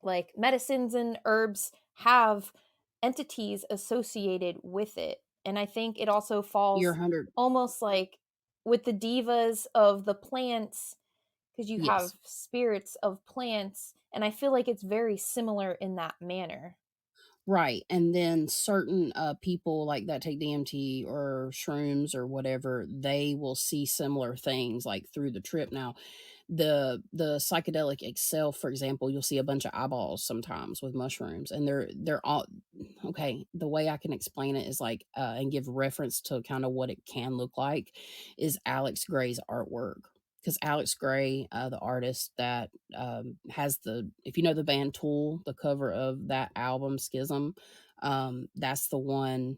like medicines and herbs, have entities associated with it. And I think it also you're falls 100. almost like with the divas of the plants, because you have Yes. spirits of plants, and I feel like it's very similar in that manner. Right. And then certain people like that take DMT or shrooms or whatever, they will see similar things like through the trip. Now, the psychedelic itself, for example, you'll see a bunch of eyeballs sometimes with mushrooms, and they're all okay. The way I can explain it is like and give reference to kind of what it can look like is Alex Gray's artwork. Because Alex Gray, the artist that has the, if you know the band Tool, the cover of that album Schism, that's the one,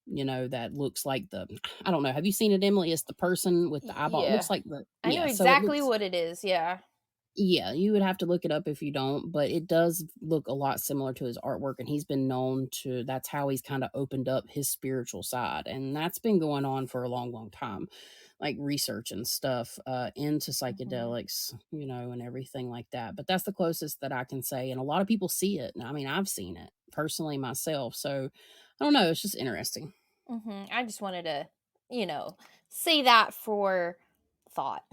that looks like the, I don't know. Have you seen it, Emily? It's the person with the eyeball. It Yeah, looks like the, I know yeah. So it exactly looks, what it is. Yeah. yeah, you would have to look it up if you don't, but it does look a lot similar to his artwork. And he's been known to, that's how he's kind of opened up his spiritual side. And that's been going on for a long, long time, like research and stuff into Hmm. psychedelics, and everything like that. But that's the closest that I can say. And a lot of people see it. And I mean, I've seen it personally myself. So I don't know. It's just interesting. I just wanted to, you know, say that for thought.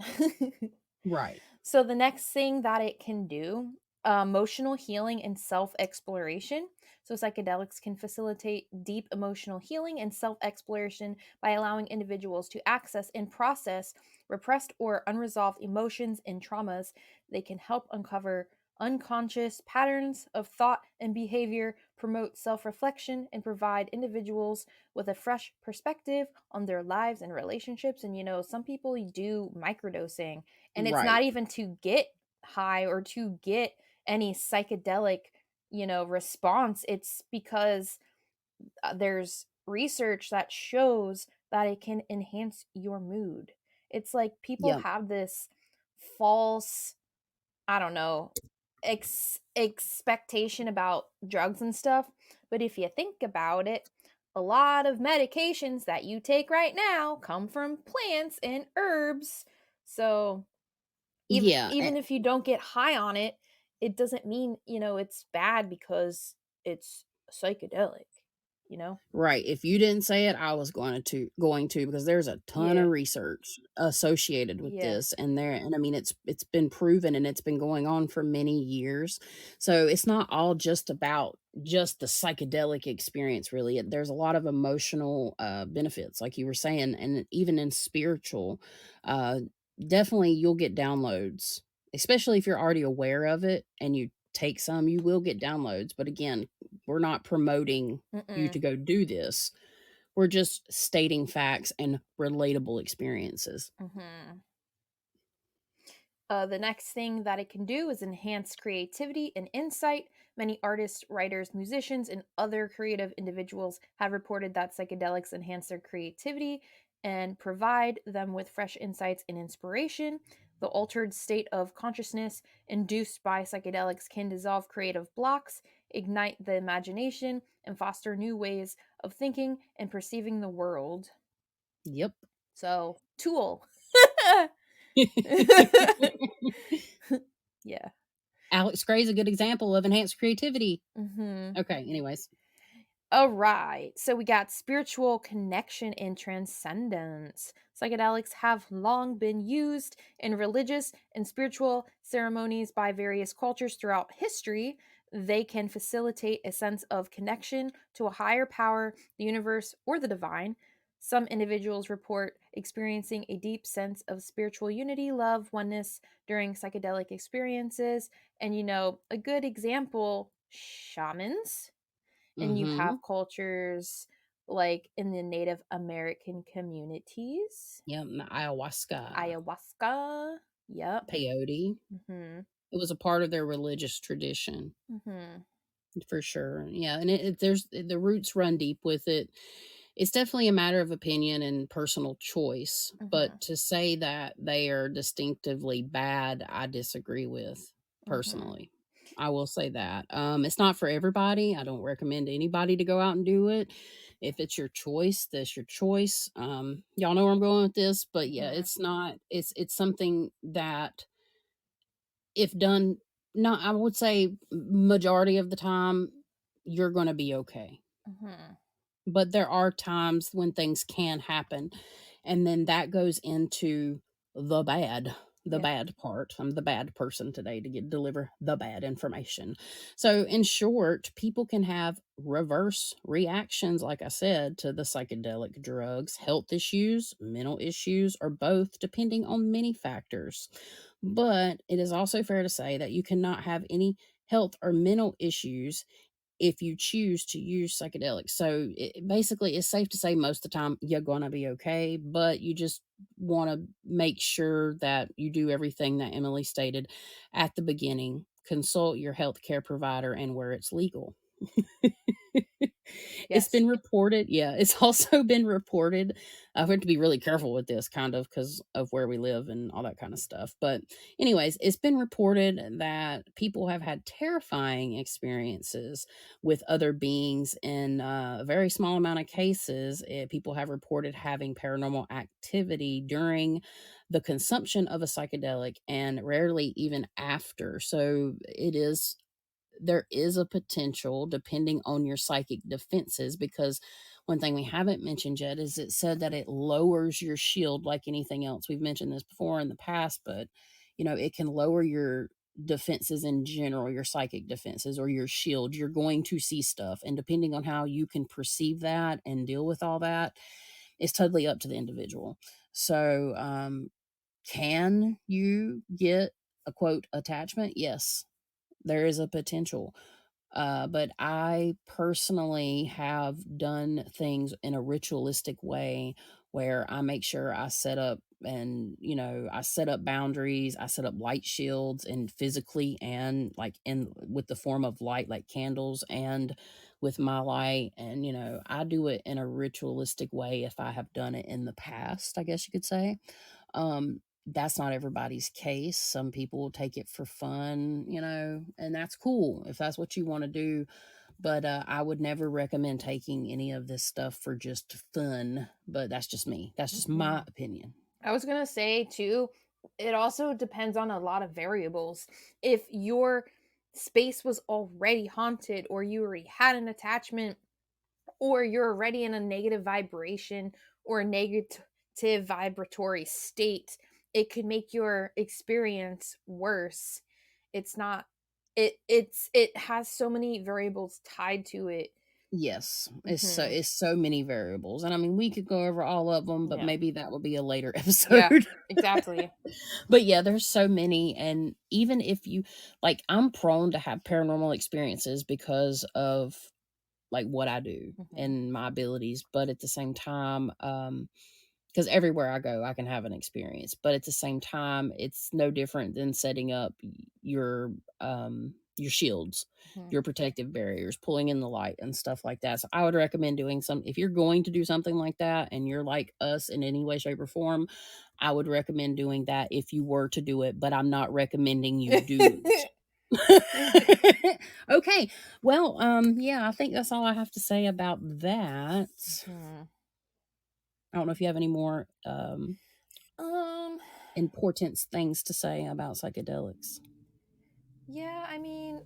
Right. So the next thing that it can do, emotional healing and self-exploration. So psychedelics can facilitate deep emotional healing and self-exploration by allowing individuals to access and process repressed or unresolved emotions and traumas. They can help uncover unconscious patterns of thought and behavior, promote self-reflection, and provide individuals with a fresh perspective on their lives and relationships. And some people do microdosing, and it's not Right. even to get high or to get any psychedelic response. It's because there's research that shows that it can enhance your mood. It's like people Yep. have this false, I don't know, expectation about drugs and stuff, but if you think about it, a lot of medications that you take right now come from plants and herbs. So even Yeah. even if you don't get high on it, it doesn't mean, it's bad because it's psychedelic, you know? Right. If you didn't say it, I was going to because there's a ton of Yeah. research associated with Yeah. this, and I mean it's been proven, and it's been going on for many years. So it's not all just about just the psychedelic experience really. There's a lot of emotional benefits like you were saying, and even in spiritual, uh definitely you'll get downloads, especially if you're already aware of it and you take some, you will get downloads. But again, we're not promoting you Mm-mm. to go do this. We're just stating facts and relatable experiences. Mm-hmm. The next thing that it can do is enhance creativity and insight. Many artists, writers, musicians, and other creative individuals have reported that psychedelics enhance their creativity and provide them with fresh insights and inspiration. The altered state of consciousness induced by psychedelics can dissolve creative blocks, ignite the imagination, and foster new ways of thinking and perceiving the world. Yep. So, tool. Yeah. Alex Gray's a good example of enhanced creativity. Hmm. Okay, anyways. All right. So we got spiritual connection and transcendence. Psychedelics have long been used in religious and spiritual ceremonies by various cultures throughout history. they can facilitate a sense of connection to a higher power, the universe, or the divine. Some individuals report experiencing a deep sense of spiritual unity, love, oneness during psychedelic experiences. And, a good example, shamans. And you Mm-hmm. have cultures like in the Native American communities, Yep. Ayahuasca, ayahuasca. Yep. peyote. Mm-hmm. It was a part of their religious tradition. Mm-hmm. For sure. Yeah, and there's the roots run deep with it. It's definitely a matter of opinion and personal choice, Mm-hmm. but to say that they are distinctively bad, I disagree with Mm-hmm. personally. I will say that. It's not for everybody. I don't recommend anybody to go out and do it. If it's your choice, that's your choice. Y'all know where I'm going with this, but yeah, Mm-hmm. it's not it's something that if done, not, I would say majority of the time, you're going to be okay. Mm-hmm. But there are times when things can happen. And then that goes into the bad, the Yeah. bad part. I'm the bad person today to deliver the bad information. So, in short, people can have reverse reactions, like I said, to the psychedelic drugs, health issues, mental issues, or both, depending on many factors. But it is also fair to say that you cannot have any health or mental issues if you choose to use psychedelics. So basically, it's safe to say most of the time you're going to be okay, but you just want to make sure that you do everything that Emily stated at the beginning. Consult your healthcare provider and where it's legal. It's Yes. been reported. Yeah, it's also been reported. I have to be really careful with this kind of because of where we live and all that kind of stuff. But, anyways, it's been reported that people have had terrifying experiences with other beings in a very small amount of cases. People have reported having paranormal activity during the consumption of a psychedelic and rarely even after. So, there is a potential depending on your psychic defenses, because one thing we haven't mentioned yet is it said that it lowers your shield like anything else. We've mentioned this before in the past, but it can lower your defenses in general, your psychic defenses or your shield. You're going to see stuff, and depending on how you can perceive that and deal with all that, it's totally up to the individual. So can you get a quote attachment? Yes, there is a potential. But I personally have done things in a ritualistic way where I make sure I set up and, I set up boundaries, I set up light shields and physically and like in with the form of light, like candles and with my light. And, I do it in a ritualistic way if I have done it in the past, I guess you could say. That's not everybody's case. Some people will take it for fun, and that's cool if that's what you want to do. But I would never recommend taking any of this stuff for just fun. But that's just me. That's just my Mhm. opinion. I was going to say, too, it also depends on a lot of variables. If your space was already haunted, or you already had an attachment, or you're already in a negative vibration or a negative vibratory state, it could make your experience worse. It's not it has so many variables tied to it. Yes, Hmm. it's so many variables, and I mean we could go over all of them, but Yeah. maybe that will be a later Yeah, episode. exactly. But yeah, there's so many, and even if you like, I'm prone to have paranormal experiences because of like what I do Hmm. and my abilities, but at the same time, because everywhere I go, I can have an experience. But at the same time, it's no different than setting up your shields, Hmm. your protective barriers, pulling in the light and stuff like that. So I would recommend doing some if you're going to do something like that and you're like us in any way, shape, or form. I would recommend doing that if you were to do it, but I'm not recommending you do it. Okay. Well, yeah, I think that's all I have to say about that. Hmm. I don't know if you have any more Um important things to say about psychedelics. yeah, I mean,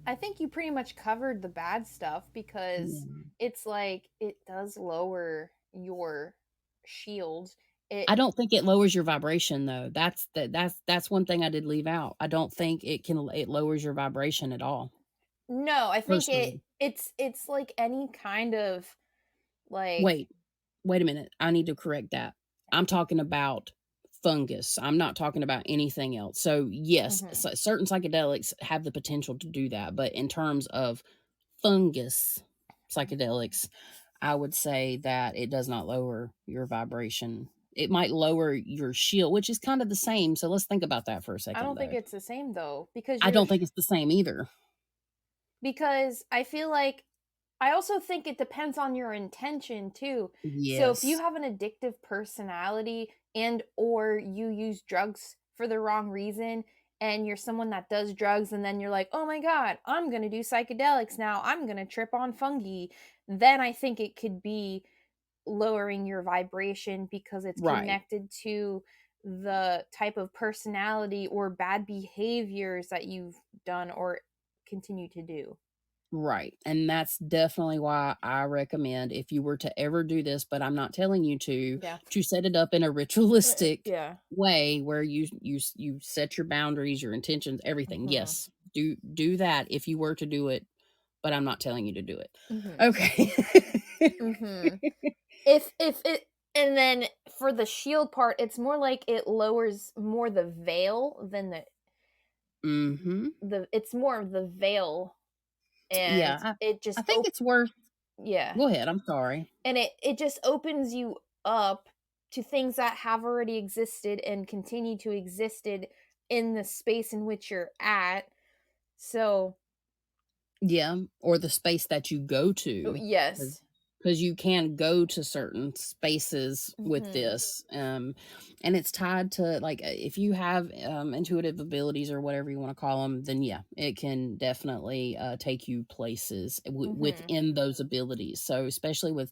I think you pretty much covered the bad stuff, because Yeah. it's like it does lower your shield. It I don't think it lowers your vibration though. That's one thing I did leave out. I don't think it lowers your vibration at all. No, I think Personally. it's like any kind of like Wait a minute. I need to correct that. I'm talking about fungus. I'm not talking about anything else. So yes, certain psychedelics have the potential to do that, but in terms of fungus psychedelics, I would say that it does not lower your vibration. It might lower your shield, which is kind of the same. So let's think about that for a second. I don't think Though it's the same though, because I don't think it's the same either. because I feel like I also think it depends on your intention too. So if you Yes. have an addictive personality and or you use drugs for the wrong reason and you're someone that does drugs and then you're like, "Oh my god, I'm going to do psychedelics now. I'm going to trip on fungi." Then I think it could be lowering your vibration because it's Right. connected to the type of personality or bad behaviors that you've done or continue to do. Right. And that's definitely why I recommend, if you were to ever do this, but I'm not telling you Yeah. to set it up in a ritualistic Yeah. way where you set your boundaries, your intentions, everything. Mhm. Yes. Do that if you were to do it, but I'm not telling you to do it. Mhm. Okay. Mhm. If it and then for the shield part, it's more like it lowers more the veil than Mhm. it's more of the veil and Yeah, it I just think it's worth. yeah. Go ahead, I'm sorry. And it just opens you up to things that have already existed and continue to existed in the space in which you're at. So, Yeah, or the space that you go to. yes. Because you can go to certain spaces with Mhm. this, and it's tied to, like, if you have intuitive abilities or whatever you want to call them, then yeah, it can definitely take you places Mhm. within those abilities. So especially with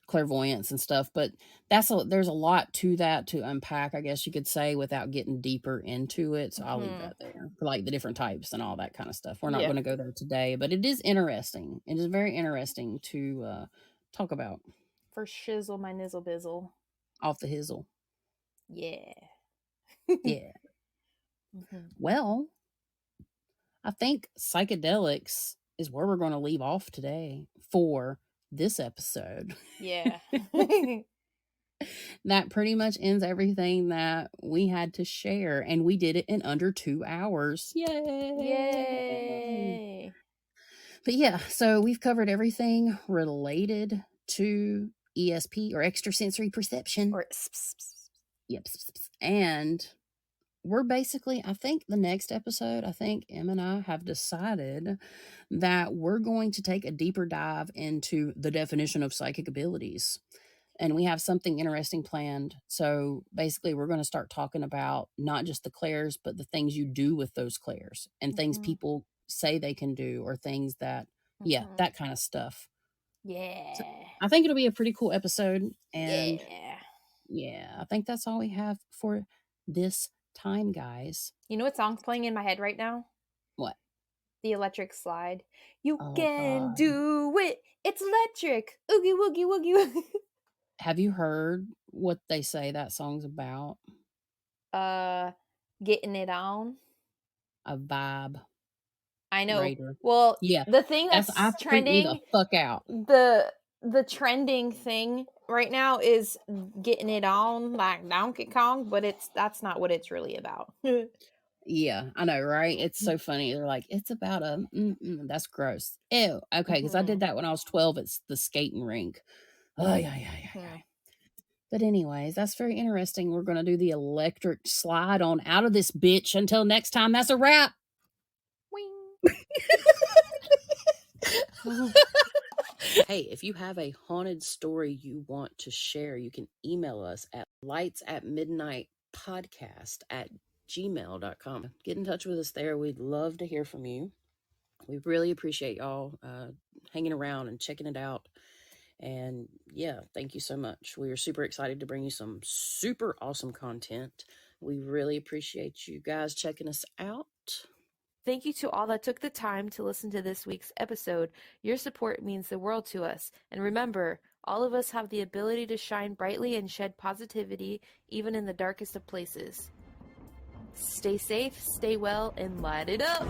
clairvoyance and stuff, but there's a lot to that to unpack, I guess you could say, without getting deeper into it. So I'll leave Mhm. that there for like the different types and all that kind of stuff. We're not Yeah. going to go there today, but it is interesting. It is very interesting to talk about For shizzle my nizzle bizzle. off the hizzle. Yeah. Yeah. Mhm. Well, I think psychedelics is where we're going to leave off today for this episode. Yeah. That pretty much ends everything that we had to share, and we did it in under 2 hours. Yay! Yay. But yeah, so we've covered everything related to ESP or extrasensory perception. Or Yep. And we're basically, I think the next episode, I think Em and I have decided that we're going to take a deeper dive into the definition of psychic abilities. And we have something interesting planned. So basically, we're going to start talking about not just the clairs, but the things you do with those clairs and things people say they can do, or things that, yeah, that kind of stuff. Yeah. So I think it'll be a pretty cool episode. And Yeah. yeah, I think that's all we have for this time, guys. You know what song's playing in my head right now? What? The Electric Slide. You Oh, can God. do it. It's electric. Oogie woogie woogie woogie. Have you heard what they say that song's about? Getting it on. A vibe. I know. Raider. Well, Yeah, the thing I that's freaked me the trending, fuck out. the trending thing right now is getting it on like Donkey Kong, but that's not what it's really about. Yeah, I know, right? It's so funny. They're like, it's about a, that's gross. Ew. Okay, because I did that when I was 12. It's the skating rink. Oh, yeah. But anyways, that's very interesting. We're going to do the electric slide on out of this bitch. Until next time, that's a wrap. Hey, if you have a haunted story you want to share, you can email us at lightsatmidnightpodcast@gmail.com. Get in touch with us there. We'd love to hear from you. We really appreciate y'all hanging around and checking it out. And yeah, thank you so much. We are super excited to bring you some super awesome content. We really appreciate you guys checking us out. Thank you to all that took the time to listen to this week's episode. Your support means the world to us. And remember, all of us have the ability to shine brightly and shed positivity, even in the darkest of places. Stay safe, stay well, and light it up!